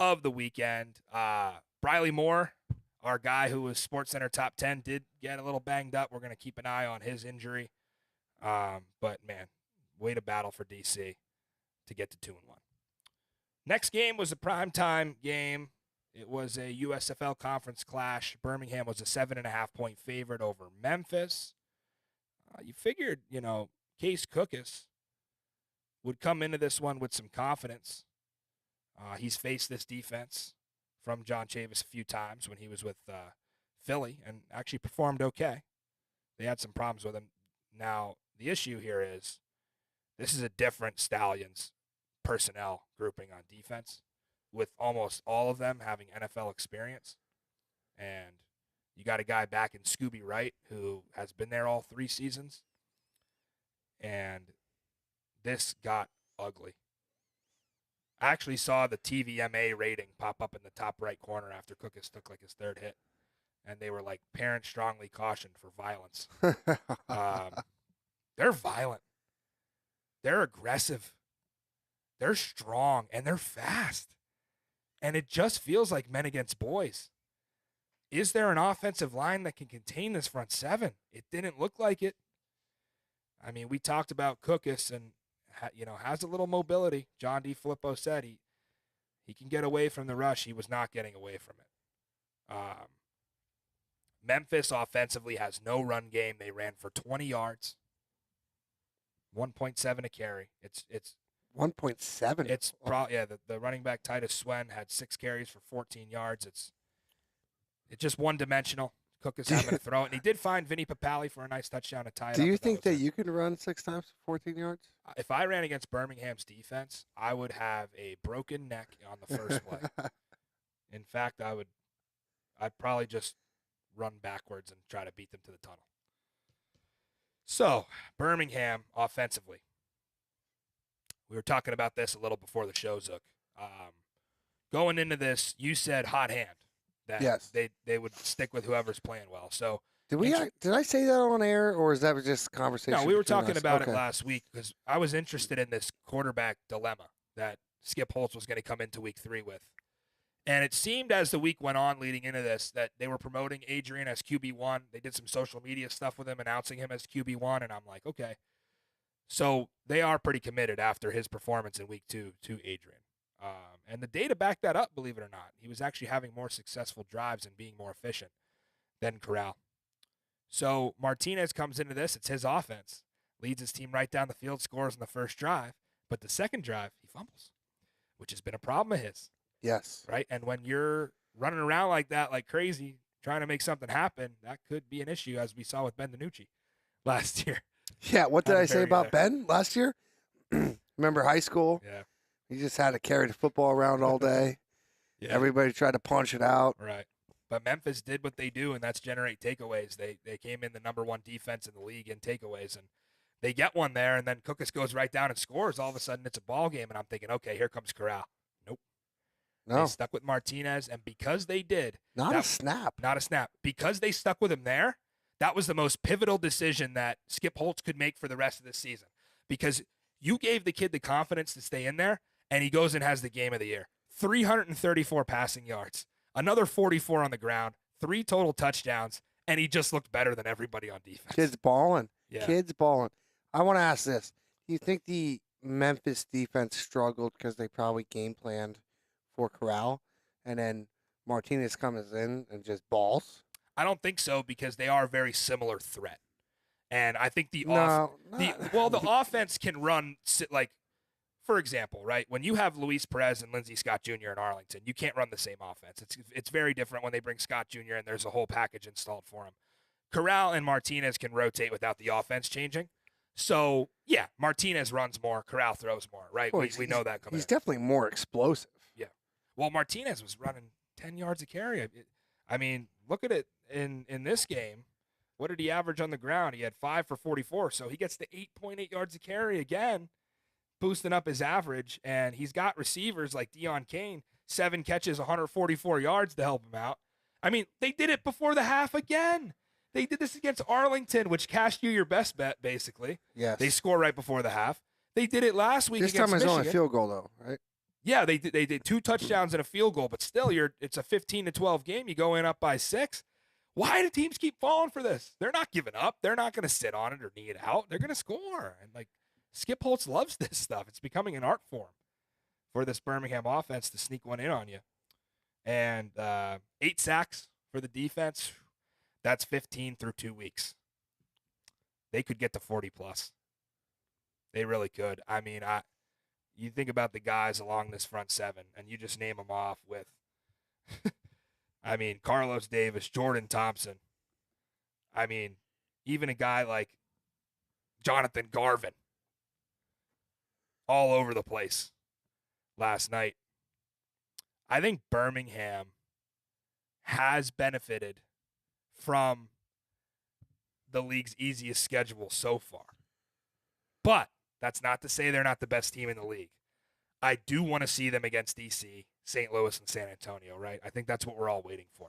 of the weekend. Briley Moore, our guy who was SportsCenter top 10, did get a little banged up. We're going to keep an eye on his injury. But, man, way to battle for DC to get to 2-1. Next game was a primetime game. It was a USFL conference clash. Birmingham was a 7.5-point favorite over Memphis. You figured, Case Cookus would come into this one with some confidence. He's faced this defense from John Chavis a few times when he was with Philly and actually performed okay. They had some problems with him. Now, the issue here is this is a different Stallions personnel grouping on defense with almost all of them having NFL experience. And you got a guy back in Scooby Wright who has been there all 3 seasons. And this got ugly. I actually saw the TVMA rating pop up in the top right corner after Cookus took like his 3rd hit. And they were like, parents strongly cautioned for violence. They're violent. They're aggressive. They're strong. And they're fast. And it just feels like men against boys. Is there an offensive line that can contain this front 7? It didn't look like it. I mean, we talked about Cookus and, has a little mobility. John D. Filippo said he can get away from the rush. He was not getting away from it. Memphis offensively has no run game. They ran for 20 yards, 1.7 a carry. It's 1.7. It's the running back Titus Swen had 6 carries for 14 yards. It's just one-dimensional. Cook is having to throw it. And he did find Vinny Papali for a nice touchdown to tie it up. Do you think that you can run 6 times for 14 yards? If I ran against Birmingham's defense, I would have a broken neck on the first play. In fact, I'd probably just run backwards and try to beat them to the tunnel. So, Birmingham offensively. We were talking about this a little before the show, Zook. Going into this, you said hot hand. That Yes. They would stick with whoever's playing well. So Did I say that on air, or is that just conversation? No, we were between talking us? about Okay. it last week because I was interested in this quarterback dilemma that Skip Holtz was going to come into week 3 with. And it seemed as the week went on leading into this that they were promoting Adrian as QB1. They did some social media stuff with him, announcing him as QB1, and I'm like, okay. So they are pretty committed after his performance in week 2 to Adrian. And the data backed that up, believe it or not. He was actually having more successful drives and being more efficient than Corral. So Martinez comes into this. It's his offense. Leads his team right down the field, scores in the first drive. But the second drive, he fumbles, which has been a problem of his. Yes. Right? And when you're running around like that, like crazy, trying to make something happen, that could be an issue, as we saw with Ben DiNucci last year. Yeah, what did Had to I say bury about there. Ben last year? Remember high school? Yeah. He just had to carry the football around all day. Yeah. Everybody tried to punch it out. Right. But Memphis did what they do, and that's generate takeaways. They came in the number 1 defense in the league in takeaways, and they get one there, and then Cookus goes right down and scores. All of a sudden, it's a ball game, and I'm thinking, okay, here comes Corral. Nope. No, They stuck with Martinez, and because they did, not that- a snap. not a snap. Because they stuck with him there, that was the most pivotal decision that Skip Holtz could make for the rest of the season. Because you gave the kid the confidence to stay in there, and he goes and has the game of the year. 334 passing yards, another 44 on the ground, 3 total touchdowns, and he just looked better than everybody on defense. Kids balling. Yeah. Kids balling. I want to ask this. Do you think the Memphis defense struggled because they probably game planned for Corral, and then Martinez comes in and just balls? I don't think so, because they are a very similar threat. And I think the offense can run, like, for example, right, when you have Luis Perez and Lindsey Scott Jr. in Arlington, you can't run the same offense. It's very different when they bring Scott Jr. and there's a whole package installed for him. Corral and Martinez can rotate without the offense changing. So, yeah, Martinez runs more, Corral throws more, right? Well, we know that coming He's in. definitely more explosive. Well, Martinez was running 10 yards a carry. I mean, look at it in this game. What did he average on the ground? He had 5 for 44, so he gets to 8.8 yards a carry again, boosting up his average. And he's got receivers like Deion Kane, 7 catches, 144 yards to help him out. I mean, they did it before the half again. They did this against Arlington, which cashed you your best bet, basically. Yes. They score right before the half. They did it last week This against time it's Michigan. only a field goal, though, right? Yeah, they did 2 touchdowns and a field goal, but still, it's a 15-12 game. You go in up by 6. Why do teams keep falling for this? They're not giving up. They're not going to sit on it or knee it out. They're going to score. And, like, Skip Holtz loves this stuff. It's becoming an art form for this Birmingham offense to sneak one in on you. And 8 sacks for the defense. That's 15 through 2 weeks. They could get to 40+. They really could. I mean, you think about the guys along this front 7, and you just name them off with, I mean, Carlos Davis, Jordan Thompson. I mean, even a guy like Jonathan Garvin. All over the place last night. I think Birmingham has benefited from the league's easiest schedule so far. But that's not to say they're not the best team in the league. I do want to see them against D.C., St. Louis, and San Antonio, right? I think that's what we're all waiting for.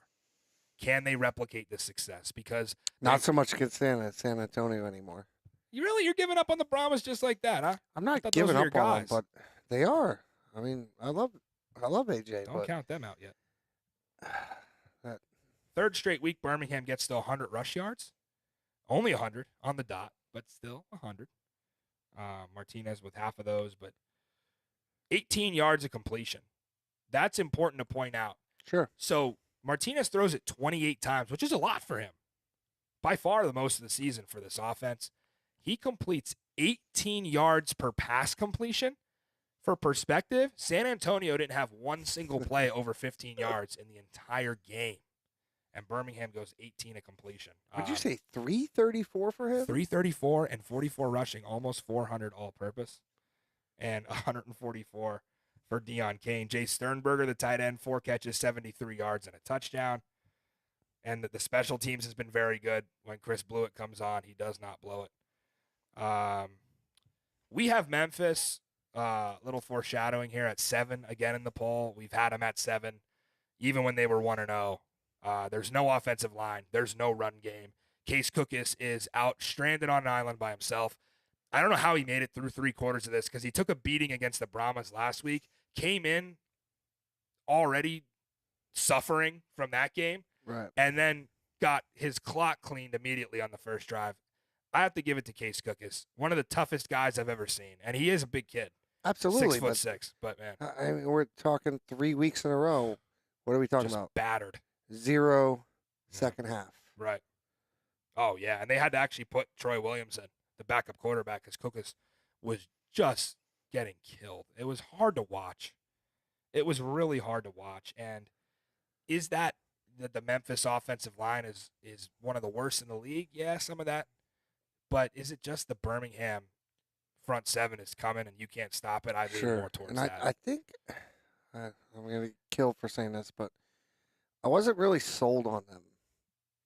Can they replicate this success? Because Not so much against San Antonio anymore. you're giving up on the Brahmas just like that, huh? I'm not thought those giving were up your on them, guys. but they are. I mean, I love AJ. Don't but count them out yet. that- Third straight week, Birmingham gets to 100 rush yards. Only 100 on the dot, but still 100. Martinez with half of those, but 18 yards of completion. That's important to point out. Sure. So Martinez throws it 28 times, which is a lot for him. By far the most of the season for this offense. He completes 18 yards per pass completion. For perspective, San Antonio didn't have one single play over 15 yards in the entire game. And Birmingham goes 18 a completion. Would you say 334 for him? 334 and 44 rushing, almost 400 all-purpose, and 144 for Deion Kane. Jay Sternberger, the tight end, 4 catches, 73 yards, and a touchdown. And the special teams has been very good. When Chris Blewett comes on, he does not blow it. We have Memphis, little foreshadowing here, at 7 again in the poll. We've had them at 7, even when they were 1-0. There's no offensive line. There's no run game. Case Cookus is out stranded on an island by himself. I don't know how he made it through 3/4 of this, because he took a beating against the Brahmas last week, came in already suffering from that game, Right. and then got his clock cleaned immediately on the first drive. I have to give it to Case Cookus, one of the toughest guys I've ever seen, and he is a big kid. Absolutely. 6'6", but man, I mean, we're talking 3 weeks in a row. What are we talking just about? battered. 0 second half. Right. Oh, yeah, and they had to actually put Troy Williams in, the backup quarterback, because Cookus was just getting killed. It was hard to watch. It was really hard to watch. And is that the Memphis offensive line is one of the worst in the league? Yeah, some of that. But is it just the Birmingham front seven is coming and you can't stop it? I lean more towards and that. I think I'm going to get killed for saying this, but I wasn't really sold on them,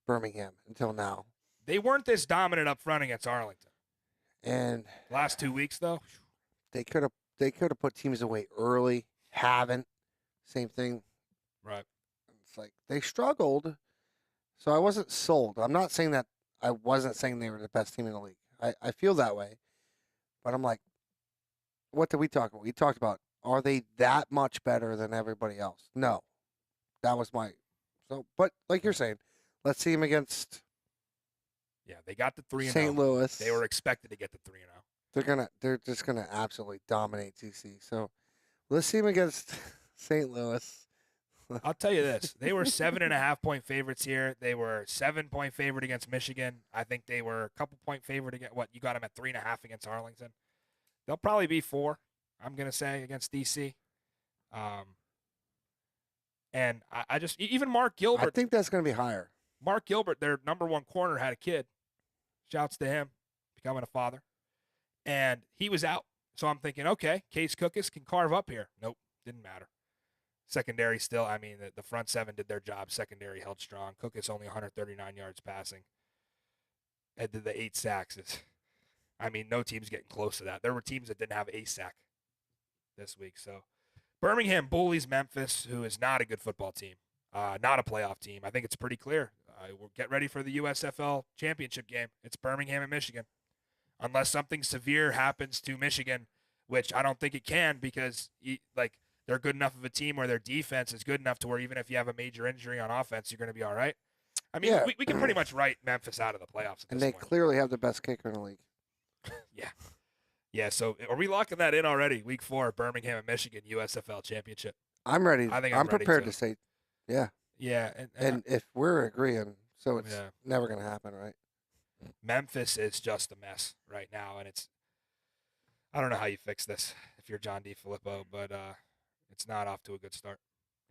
Birmingham, until now. They weren't this dominant up front against Arlington. And last 2 weeks, though, they could have put teams away early. Haven't. Same thing. Right. It's like they struggled, so I wasn't sold. I'm not saying that. I wasn't saying they were the best team in the league. I feel that way, but I'm like, what did we talk about? We talked about, are they that much better than everybody else? No, that was my. So, but like you're saying, let's see them against. Yeah, they got the 3-0. St. Louis. They were expected to get the 3-0. They're just gonna absolutely dominate TC. So let's see them against St. Louis. I'll tell you this: they were 7.5-point favorites here. They were 7-point favorite against Michigan. I think they were a couple point favorite against you got them at 3.5 against Arlington. They'll probably be 4. I'm gonna say against DC. And I just even Mark Gilbert. I think that's gonna be higher. Mark Gilbert, their number 1 corner, had a kid. Shouts to him, becoming a father. And he was out. So I'm thinking, okay, Case Cookus can carve up here. Nope, didn't matter. Secondary still, I mean, the front seven did their job. Secondary held strong. Cookus only 139 yards passing. And did the 8 sacks. I mean, no team's getting close to that. There were teams that didn't have a sack this week. So Birmingham bullies Memphis, who is not a good football team, not a playoff team. I think it's pretty clear. We'll get ready for the USFL championship game. It's Birmingham and Michigan. Unless something severe happens to Michigan, which I don't think it can, because they're good enough of a team where their defense is good enough to where even if you have a major injury on offense, you're going to be all right. I mean, yeah. we can pretty much write Memphis out of the playoffs at and this they point. clearly have the best kicker in the league. Yeah. Yeah, so are we locking that in already? Week 4, Birmingham and Michigan, USFL championship. I'm ready. I think I'm ready prepared to say, yeah. Yeah. And if we're agreeing, so it's never going to happen, right? Memphis is just a mess right now, and I don't know how you fix this if you're John DeFilippo, but it's not off to a good start.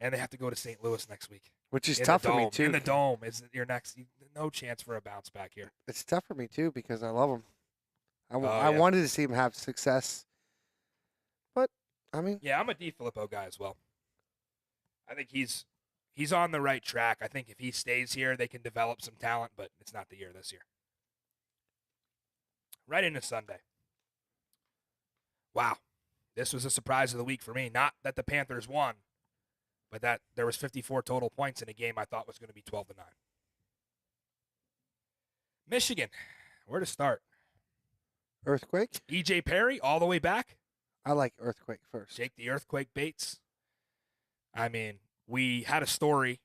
And they have to go to St. Louis next week. Which is tough for me, too. In the Dome is your next. No chance for a bounce back here. It's tough for me, too, because I love them. I wanted to see him have success. But, I mean. Yeah, I'm a DeFilippo guy as well. I think he's on the right track. I think if he stays here, they can develop some talent, but it's not the year this year. Right into Sunday. Wow. This was a surprise of the week for me. Not that the Panthers won, but that there was 54 total points in a game I thought was going to be 12-9. Michigan. Where to start? Earthquake? E.J. Perry all the way back? I like Earthquake first. Jake the Earthquake Bates. I mean, we had a story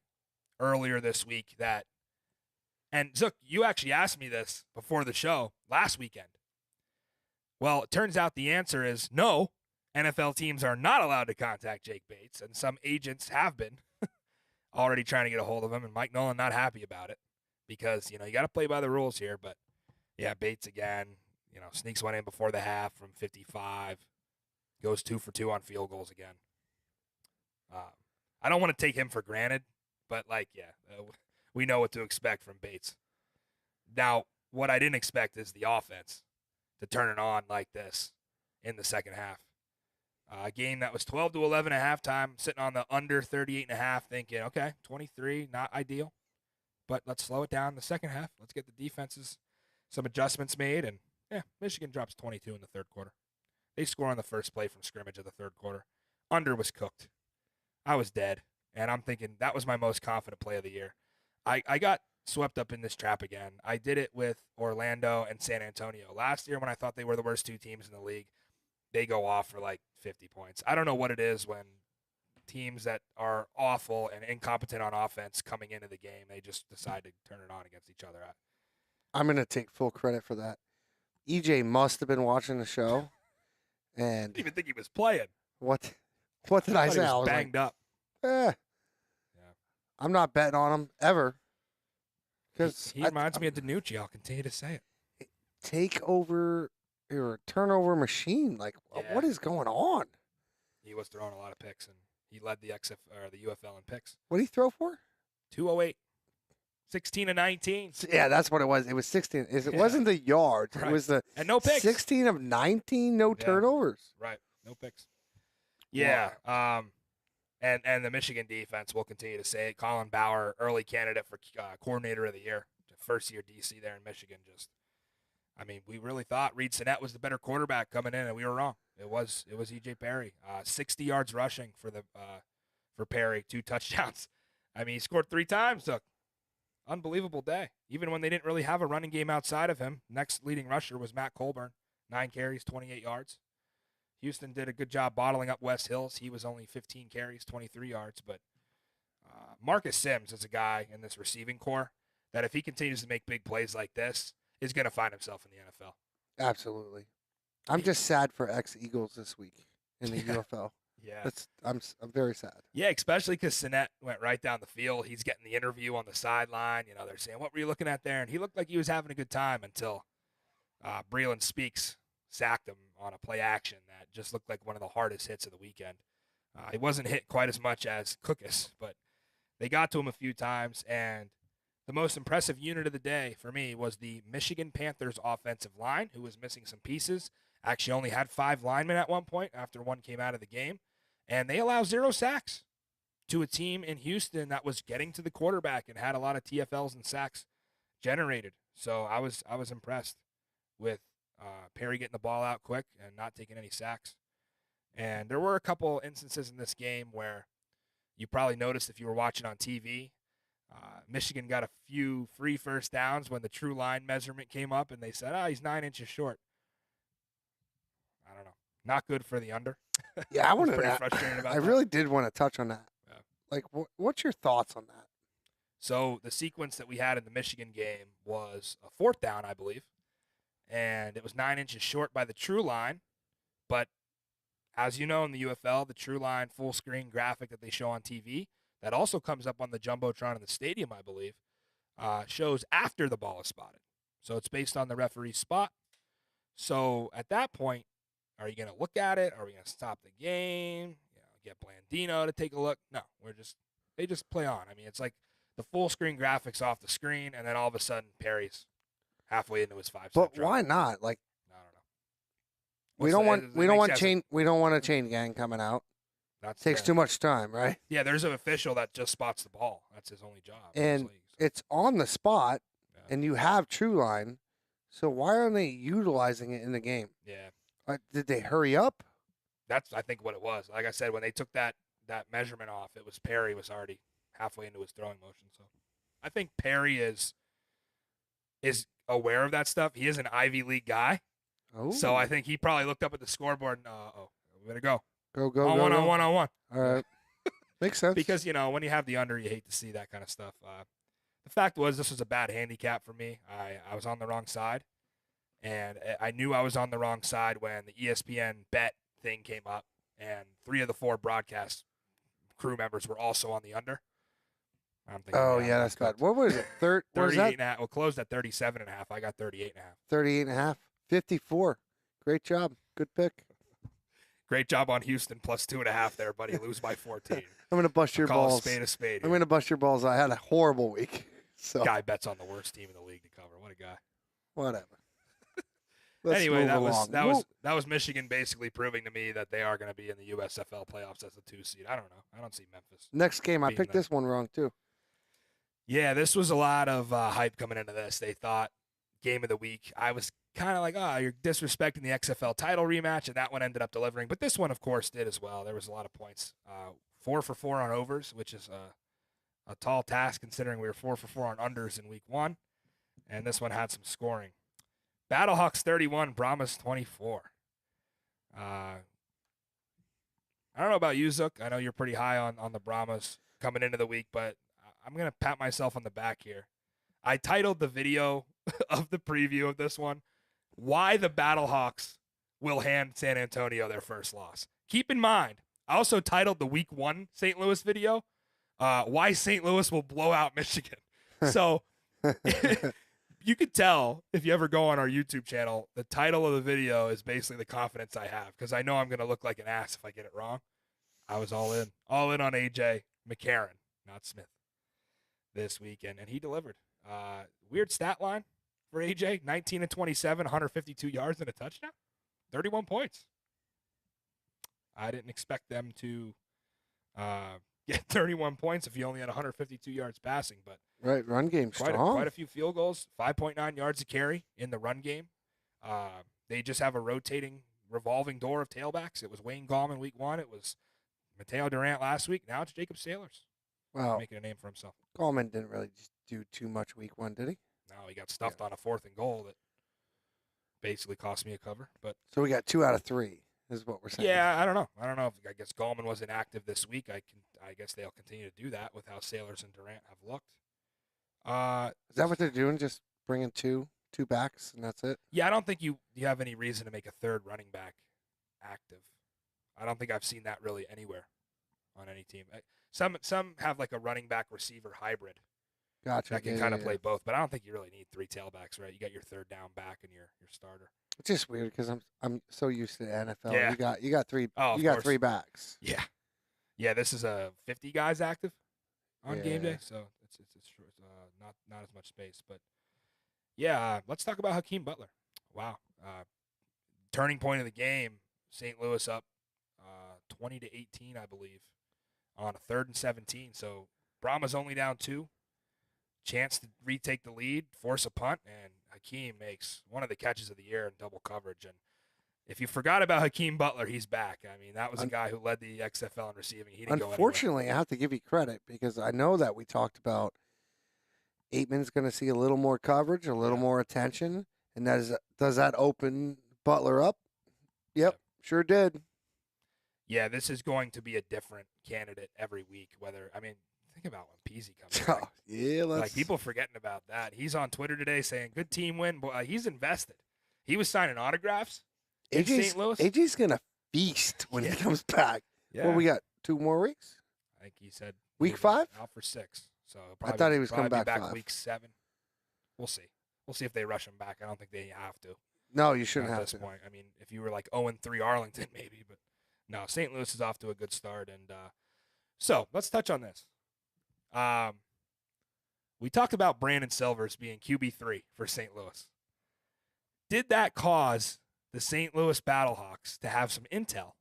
earlier this week that, and Zook, you actually asked me this before the show last weekend. Well, it turns out the answer is no. NFL teams are not allowed to contact Jake Bates, and some agents have been already trying to get a hold of him, and Mike Nolan not happy about it because, you got to play by the rules here. But, yeah, Bates again, sneaks one in before the half from 55, goes 2 for 2 on field goals again. I don't want to take him for granted, but, we know what to expect from Bates. Now, what I didn't expect is the offense to turn it on like this in the second half. A game that was 12-11 at halftime, sitting on the under 38.5, thinking, okay, 23, not ideal, but let's slow it down in the second half. Let's get the defenses some adjustments made, and Yeah, Michigan drops 22 in the third quarter. They score on the first play from scrimmage of the third quarter. Under was cooked. I was dead, and I'm thinking that was my most confident play of the year. I got swept up in this trap again. I did it with Orlando and San Antonio. Last year when I thought they were the worst two teams in the league, they go off for like 50 points. I don't know what it is when teams that are awful and incompetent on offense coming into the game, they just decide to turn it on against each other. I'm going to take full credit for that. EJ must have been watching the show. I And didn't even think he was playing. what did I Thought say? he I was was banged like, up. yeah. I'm not betting on him ever. Because He reminds me of DiNucci. I'll continue to say it. take over or turnover machine. Like, Yeah. what is going on? He was throwing a lot of picks, and he led the the UFL in picks. What did he throw for? 208, 16 to 19, Yeah, that's what it was. It was 16. It wasn't the yards. Right. It was the and no picks. 16 of 19, no Yeah. turnovers. Right, no picks. Yeah, and the Michigan defense, will continue to say it. Colin Bauer, early candidate for coordinator of the year, first year DC there in Michigan. We really thought Reed Sinnett was the better quarterback coming in, and we were wrong. It was EJ Perry, 60 yards rushing for Perry, 2 touchdowns. He scored 3 times. So unbelievable day. Even when they didn't really have a running game outside of him, next leading rusher was Matt Colburn, 9 carries, 28 yards. Houston did a good job bottling up West Hills. He was only 15 carries, 23 yards. But Marcus Sims is a guy in this receiving core that if he continues to make big plays like this, is going to find himself in the NFL. Absolutely. I'm just sad for ex-Eagles this week in the UFL. Yeah. I'm very sad. Yeah, especially because Sinnett went right down the field. He's getting the interview on the sideline. They're saying, what were you looking at there? And he looked like he was having a good time until Breland Speaks sacked him on a play action that just looked like one of the hardest hits of the weekend. He wasn't hit quite as much as Cookus, but they got to him a few times. And the most impressive unit of the day for me was the Michigan Panthers offensive line, who was missing some pieces. Actually only had 5 linemen at one point after one came out of the game. And they allow 0 sacks to a team in Houston that was getting to the quarterback and had a lot of TFLs and sacks generated. So I was impressed with Perry getting the ball out quick and not taking any sacks. And there were a couple instances in this game where you probably noticed if you were watching on TV, Michigan got a few free first downs when the true line measurement came up, and they said, he's 9 inches short. I don't know. Not good for the under. Yeah, I want pretty to. frustrated about I that. really did want to touch on that. Yeah. Like, what's your thoughts on that? So the sequence that we had in the Michigan game was a 4th down, I believe, and it was 9 inches short by the true line. But as you know, in the UFL, the true line full screen graphic that they show on TV, that also comes up on the Jumbotron in the stadium, I believe, shows after the ball is spotted. So it's based on the referee's spot. So at that point, are you going to look at it? Are we going to stop the game? Get Blandino to take a look? No, they just play on. It's like the full screen graphics off the screen, and then all of a sudden Perry's halfway into his 5-step But drop. why not? Like, I don't know. we don't want a chain gang coming out. That Takes too much time, right? Yeah, there's an official that just spots the ball. That's his only job. And it's on the spot, Yeah. and you have true line. So why aren't they utilizing it in the game? Yeah. Did they hurry up? That's, I think, what it was. Like I said, when they took that measurement off, it was Perry was already halfway into his throwing motion. So I think Perry is aware of that stuff. He is an Ivy League guy. Oh. So I think he probably looked up at the scoreboard and, we better go. Go, On one. All right. Makes sense. Because, when you have the under, you hate to see that kind of stuff. The fact was this was a bad handicap for me. I was on the wrong side. And I knew I was on the wrong side when the ESPN bet thing came up. And 3 of the 4 broadcast crew members were also on the under. I'm thinking, yeah, that's bad. What was it? 38.5. Well, closed at 37.5. I got 38.5. 38.5. 54. Great job. Good pick. Great job on Houston, plus 2.5 there, buddy. Lose by 14. I'm gonna bust your balls. Call a spade a spade. I'm gonna bust your balls. I had a horrible week. So Guy bets on the worst team in the league to cover. What a guy. whatever. Anyway, move that was Michigan basically proving to me that they are going to be in the USFL playoffs as a 2 seed. I don't know. I don't see Memphis. Next game, I being picked the- this one wrong too. Yeah, this was a lot of hype coming into this. They thought game of the week. I was kind of like, oh, you're disrespecting the XFL title rematch, and that one ended up delivering. But this one, of course, did as well. There was a lot of points. 4 for 4 on overs, which is a tall task considering we were 4 for 4 on unders in week 1. And this one had some scoring. Battlehawks 31, Brahmas 24. I don't know about you, Zook. I know you're pretty high on the Brahmas coming into the week, but I'm going to pat myself on the back here. I titled the video of the preview of this one, Why the Battlehawks Will Hand San Antonio Their First Loss. Keep in mind, I also titled the week 1 St. Louis video, Why St. Louis Will Blow Out Michigan. So you could tell if you ever go on our YouTube channel, the title of the video is basically the confidence I have because I know I'm going to look like an ass if I get it wrong. I was all in on AJ McCarron, not Smith, this weekend, and he delivered. Weird stat line for AJ, 19 and 27, 152 yards and a touchdown, 31 points. I didn't expect them to get 31 points if he only had 152 yards passing, but right, run game strong. Quite a few field goals, 5.9 yards a carry in the run game. They just have a rotating, revolving door of tailbacks. It was Wayne Gallman week 1. It was Mateo Durant last week. Now it's Jacob Sailors. Wow. Making a name for himself. Gallman didn't really do too much week 1, did he? No, he got stuffed on a 4th and goal that basically cost me a cover. But so we got 2 out of 3 is what we're saying. Yeah, I don't know. I guess Gallman wasn't active this week. I guess they'll continue to do that with how Sailors and Durant have looked. Is that what they're doing? Just bringing two backs and that's it? Yeah, I don't think you have any reason to make a 3rd running back active. I don't think I've seen that really anywhere on any team. Some have like a running back receiver hybrid. Gotcha. That can kind of play both, but I don't think you really need 3 tailbacks, right? You got your 3rd down back and your starter. It's just weird because I'm so used to the NFL. Yeah. You got 3. Oh, you got course. 3 backs. Yeah. This is 50 guys active on game day, so it's not as much space. But yeah, let's talk about Hakeem Butler. Wow, turning point of the game. St. Louis up 20-18, I believe, on a 3rd and 17. So Brahmas only down 2. Chance to retake the lead, force a punt, and Hakeem makes one of the catches of the year in double coverage. And if you forgot about Hakeem Butler, he's back. I mean, that was a guy who led the XFL in receiving. He didn't Unfortunately, go anywhere. I have to give you credit because I know that we talked about Aitman's going to see a little more coverage, a little more attention, and does that open Butler up? Yep, sure did. Yeah, this is going to be a different candidate every week. Think about when Peasy comes back. Yeah, like people forgetting about that. He's on Twitter today saying, "Good team win." Boy, he's invested. He was signing autographs in St. Louis. AJ's gonna feast when he comes back. Yeah. Well, we got 2 more weeks. I think he said week 5 out for 6. So I thought he was coming back 5. Week 7. We'll see. We'll see if they rush him back. I don't think they have to. No, you shouldn't have at this to. point. I mean, if you were like 0-3 Arlington, maybe, but no. St. Louis is off to a good start, and so let's touch on this. We talked about Brandon Silvers being QB3 for St. Louis. Did that cause the St. Louis Battlehawks to have some intel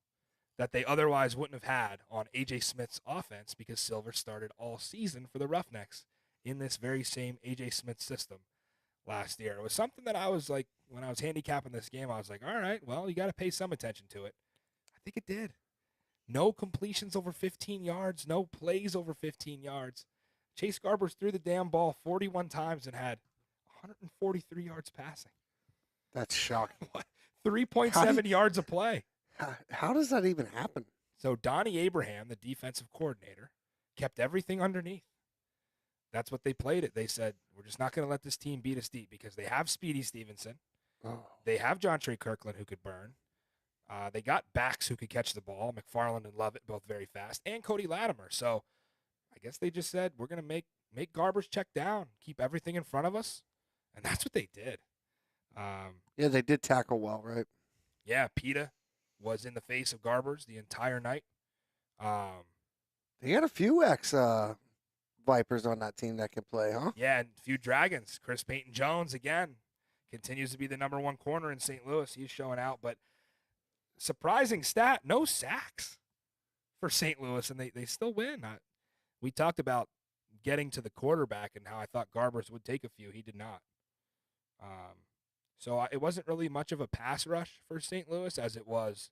that they otherwise wouldn't have had on A.J. Smith's offense because Silvers started all season for the Roughnecks in this very same A.J. Smith system last year? It was something that I was like, when I was handicapping this game, I was like, all right, well, you got to pay some attention to it. I think it did. No completions over 15 yards, no plays over 15 yards. Chase Garbers threw the damn ball 41 times and had 143 yards passing. That's shocking. 3.7 yards a play. How does that even happen? So Donnie Abraham, the defensive coordinator, kept everything underneath. That's what they played it. They said, we're just not going to let this team beat us deep because they have Speedy Stevenson. Oh. They have John Trey Kirkland who could burn. They got backs who could catch the ball, McFarland and Lovett, both very fast, and Cody Latimer. So I guess they just said, we're going to make Garbers check down, keep everything in front of us, and that's what they did. Yeah, they did tackle well, right? Yeah, PETA was in the face of Garbers the entire night. They got a few Vipers on that team that can play, huh? Yeah, and a few Dragons. Chris Payton-Jones, again, continues to be the number 1 corner in St. Louis. He's showing out, but surprising stat, no sacks for St. Louis, and they still win. We talked about getting to the quarterback and how I thought Garbers would take a few. He did not. So it wasn't really much of a pass rush for St. Louis as it was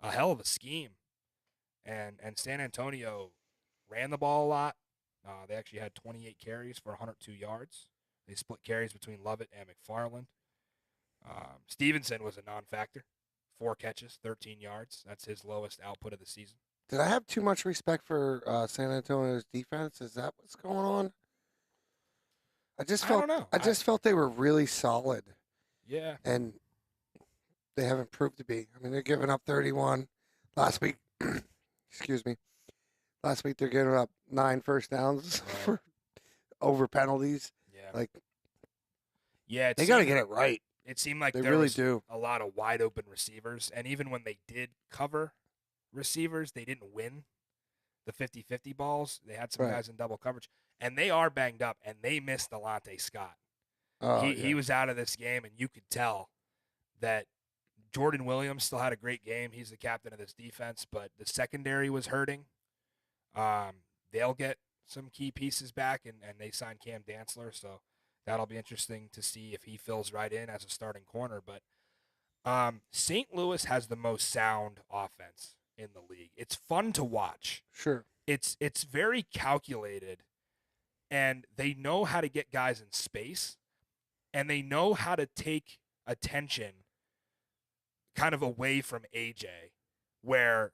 a hell of a scheme. And San Antonio ran the ball a lot. They actually had 28 carries for 102 yards. They split carries between Lovett and McFarland. Stevenson was a non-factor. 4 catches, 13 yards. That's his lowest output of the season. Did I have too much respect for San Antonio's defense? Is that what's going on? I don't know. I just felt they were really solid. Yeah. And they haven't proved to be. I mean, they're giving up 31 last week. Excuse me. Last week they're giving up 9 first downs for over penalties. Yeah. They got to get it right. It seemed like they there really was do. a lot of wide open receivers, and even when they did cover receivers, they didn't win the 50-50 balls. They had some guys in double coverage, and they are banged up, and they missed Delonte Scott. He was out of this game, and you could tell that Jordan Williams still had a great game. He's the captain of this defense, but the secondary was hurting. They'll get some key pieces back, and they signed Cam Dantzler, so that'll be interesting to see if he fills right in as a starting corner. But St. Louis has the most sound offense in the league. It's fun to watch. Sure. It's very calculated, and they know how to get guys in space, and they know how to take attention kind of away from AJ, where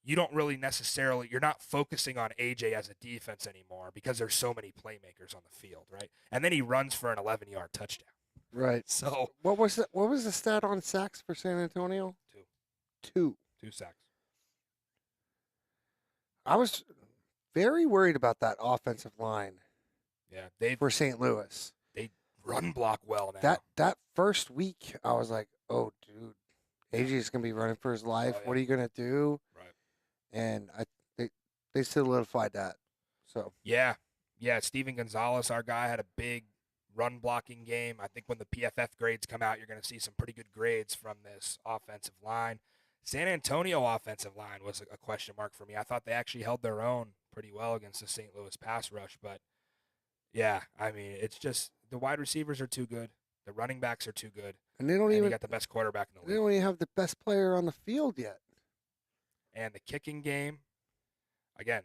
you don't really necessarily, you're not focusing on AJ as a defense anymore because there's so many playmakers on the field, right? And then he runs for an 11-yard touchdown. Right. So what was the stat on sacks for San Antonio? 2 sacks. I was very worried about that offensive line. Yeah, for St. Louis. They run block well now. That first week, I was like, oh, dude, AJ is going to be running for his life. Oh, yeah. What are you going to do? Right. And they solidified that. So Yeah. Steven Gonzalez, our guy, had a big run blocking game. I think when the PFF grades come out, you're going to see some pretty good grades from this offensive line. San Antonio offensive line was a question mark for me. I thought they actually held their own pretty well against the St. Louis pass rush. But, yeah, I mean, it's just the wide receivers are too good. The running backs are too good. And they got the best quarterback in the league. They don't even have the best player on the field yet. And the kicking game, again,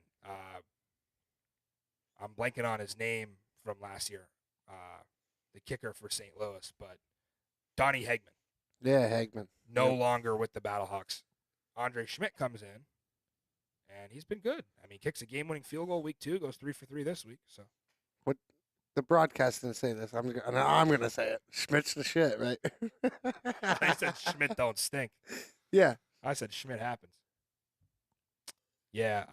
I'm blanking on his name from last year, the kicker for St. Louis, but Donnie Hegman. Yeah, Hegman. No longer with the Battlehawks. Andre Schmidt comes in, and he's been good. I mean, kicks a game-winning field goal week 2, goes 3 for 3 this week. So, what the broadcast didn't say this. I'm going to say it. Schmidt's the shit, right? I said Schmidt don't stink. Yeah. I said Schmidt happens. Yeah,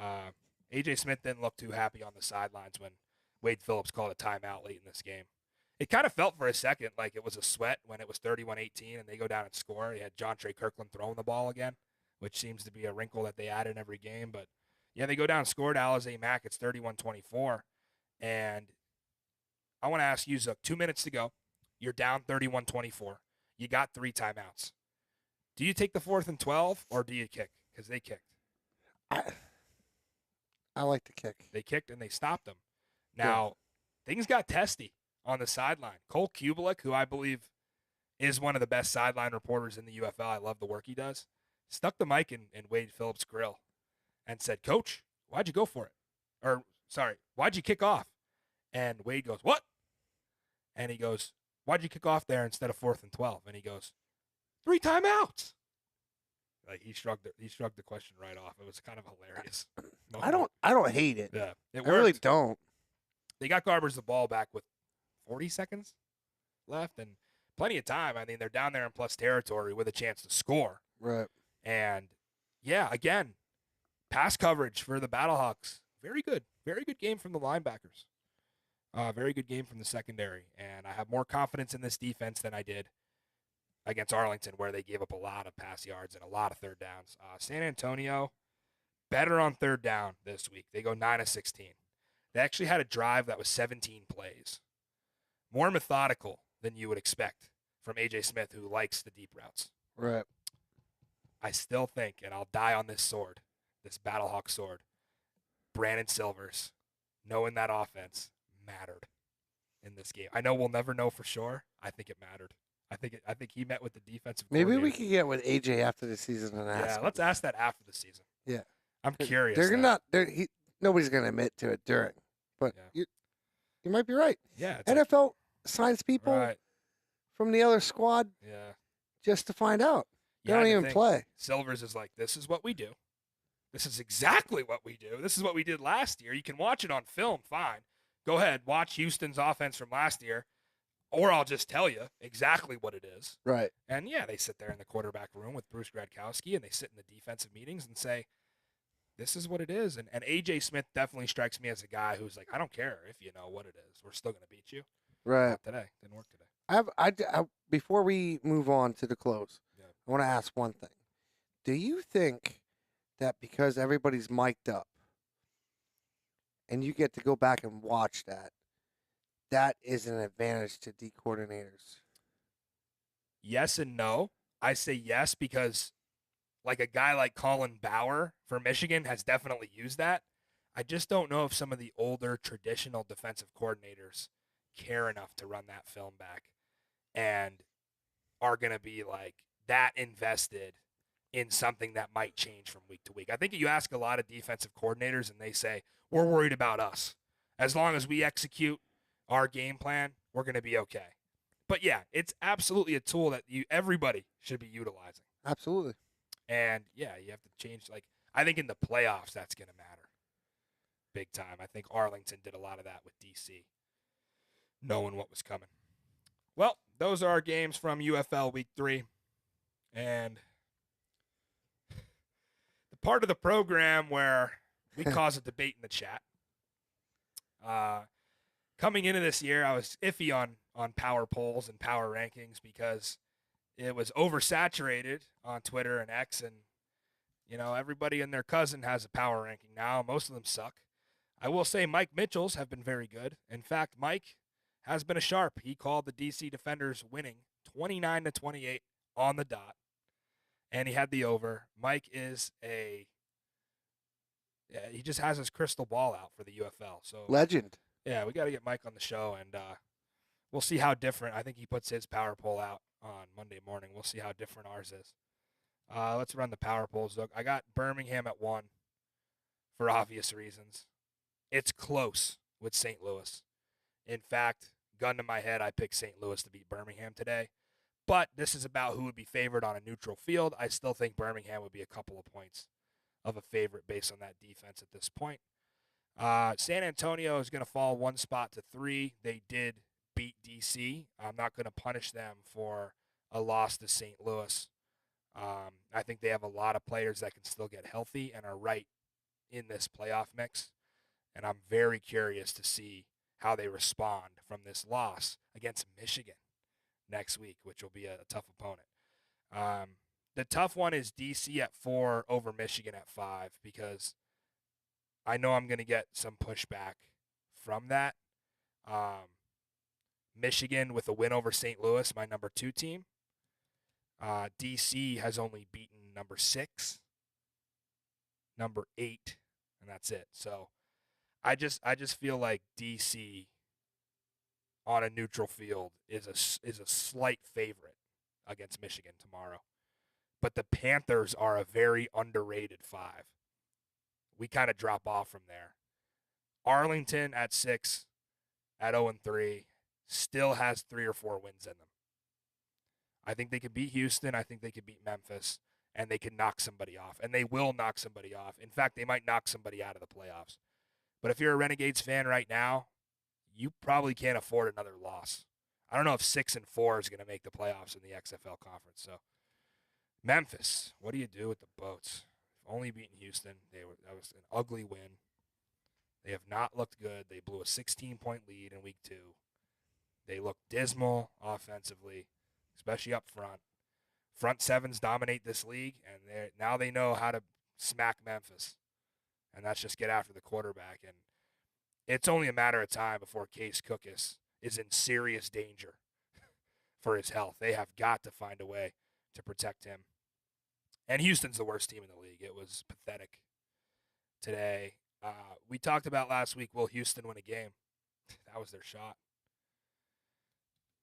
A.J. Smith didn't look too happy on the sidelines when Wade Phillips called a timeout late in this game. It kind of felt for a second like it was a sweat when it was 31-18 and they go down and score. They had John Trey Kirkland throwing the ball again, which seems to be a wrinkle that they add in every game. But, yeah, they go down and score to Alizé Mack. It's 31-24. And I want to ask you, Zook, 2 minutes to go. You're down 31-24. You got 3 timeouts. Do you take the 4th and 12 or do you kick? Because they kicked. I like to kick. They kicked and they stopped them. Now, things got testy on the sideline. Cole Kubelik, who I believe is one of the best sideline reporters in the UFL, I love the work he does, stuck the mic in Wade Phillips' grill and said, "Coach, why'd you go for it?" Or, sorry, "Why'd you kick off?" And Wade goes, "What?" And he goes, "Why'd you kick off there instead of 4th and 12?" And he goes, 3 timeouts. Like he shrugged the question right off. It was kind of hilarious. I don't hate it. Yeah, it worked. I really don't. They got Garbers the ball back with 40 seconds left and plenty of time. I mean, they're down there in plus territory with a chance to score. Right. And, yeah, again, pass coverage for the Battlehawks. Very good. Very good game from the linebackers. Very good game from the secondary. And I have more confidence in this defense than I did against Arlington, where they gave up a lot of pass yards and a lot of third downs. San Antonio, better on third down this week. They go 9 of 16. They actually had a drive that was 17 plays. More methodical than you would expect from A.J. Smith, who likes the deep routes. Right. I still think, and I'll die on this sword, this Battlehawk sword, Brandon Silvers, knowing that offense, mattered in this game. I know we'll never know for sure. I think it mattered. I think he met with the defensive Maybe coordinator. we could get with AJ after the season and ask. Yeah, let's ask that after the season. Yeah. I'm curious. They're now. not. Nobody's going to admit to it during, but Yeah. you might be right. Yeah. NFL signs people Right. from the other squad Yeah. just to find out. They You had don't to even think. play. Silvers is like, this is what we do. This is exactly what we do. This is what we did last year. You can watch it on film, fine. Go ahead, watch Houston's offense from last year, or I'll just tell you exactly what it is. Right. And, yeah, they sit there in the quarterback room with Bruce Gradkowski, and they sit in the defensive meetings and say, this is what it is. And A.J. Smith definitely strikes me as a guy who's like, I don't care if you know what it is. We're still going to beat you. Right. Not today. Didn't work today. I before we move on to the close, I want to ask one thing. Do you think that because everybody's mic'd up and you get to go back and watch that is an advantage to D coordinators? Yes and no. I say yes because like a guy like Colin Bauer for Michigan has definitely used that. I just don't know if some of the older traditional defensive coordinators care enough to run that film back and are going to be like that invested in something that might change from week to week. I think you ask a lot of defensive coordinators and they say, we're worried about us. As long as we execute our game plan, we're going to be okay. But yeah, it's absolutely a tool that everybody should be utilizing. Absolutely. And yeah, you have to change. Like, I think in the playoffs, that's going to matter big time. I think Arlington did a lot of that with DC, knowing what was coming. Well, those are our games from UFL Week 3. And the part of the program where we cause a debate in the chat. Coming into this year, I was iffy on power polls and power rankings because it was oversaturated on Twitter and X, and everybody and their cousin has a power ranking now. Most of them suck. I will say Mike Mitchell's have been very good. In fact, Mike has been a sharp. He called the DC Defenders winning 29-28 on the dot, and he had the over. Mike is he just has his crystal ball out for the UFL. So Legend. Yeah, we got to get Mike on the show, and we'll see how different. I think he puts his power poll out on Monday morning. We'll see how different ours is. Let's run the power polls. Look, I got Birmingham at 1 for obvious reasons. It's close with St. Louis. In fact, gun to my head, I picked St. Louis to beat Birmingham today. But this is about who would be favored on a neutral field. I still think Birmingham would be a couple of points of a favorite based on that defense at this point. San Antonio is going to fall 1 spot to 3. They did beat DC. I'm not going to punish them for a loss to St. Louis. I think they have a lot of players that can still get healthy and are right in this playoff mix. And I'm very curious to see how they respond from this loss against Michigan next week, which will be a tough opponent. The tough one is DC at 4 over Michigan at 5 because I know I'm going to get some pushback from that. Michigan with a win over St. Louis, my number 2 team. DC has only beaten number 6, number 8, and that's it. So I just feel like DC on a neutral field is a slight favorite against Michigan tomorrow. But the Panthers are a very underrated 5. We kind of drop off from there. Arlington at 6, at 0-3, still has 3 or 4 wins in them. I think they could beat Houston. I think they could beat Memphis, and they can knock somebody off. And they will knock somebody off. In fact, they might knock somebody out of the playoffs. But if you're a Renegades fan right now, you probably can't afford another loss. I don't know if 6-4 is going to make the playoffs in the XFL conference. So Memphis, what do you do with the Boats? Only beaten Houston. That was an ugly win. They have not looked good. They blew a 16-point lead in week 2. They look dismal offensively, especially up front. Front sevens dominate this league, and now they know how to smack Memphis. And that's just get after the quarterback. And it's only a matter of time before Case Cookus is in serious danger for his health. They have got to find a way to protect him. And Houston's the worst team in the league. It was pathetic today. We talked about last week, will Houston win a game? That was their shot.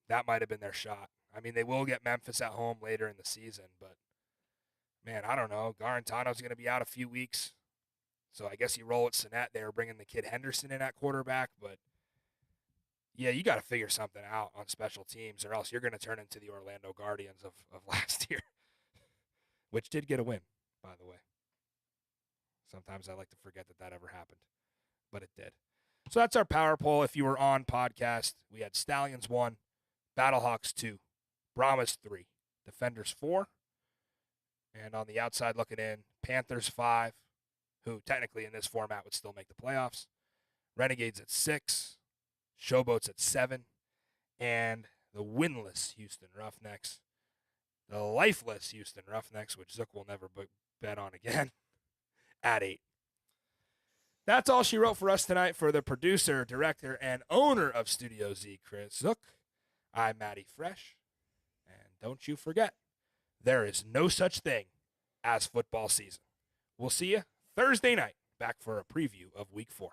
That might have been their shot. I mean, they will get Memphis at home later in the season, but, man, I don't know. Garantano's going to be out a few weeks, so I guess you roll with Sinet. They were bringing the kid Henderson in at quarterback, but, yeah, you got to figure something out on special teams, or else you're going to turn into the Orlando Guardians of last year, which did get a win, by the way. Sometimes I like to forget that ever happened, but it did. So that's our power poll. If you were on podcast, we had Stallions 1, Battlehawks 2, Brahmas 3, Defenders 4, and on the outside looking in, Panthers 5, who technically in this format would still make the playoffs, Renegades at 6, Showboats at 7, and the winless Houston Roughnecks, the lifeless Houston Roughnecks, which Zook will never bet on again, at 8. That's all she wrote for us tonight. For the producer, director, and owner of Studio Z, Chris Zook, I'm Matty Fresh. And don't you forget, there is no such thing as football season. We'll see you Thursday night, back for a preview of Week 4.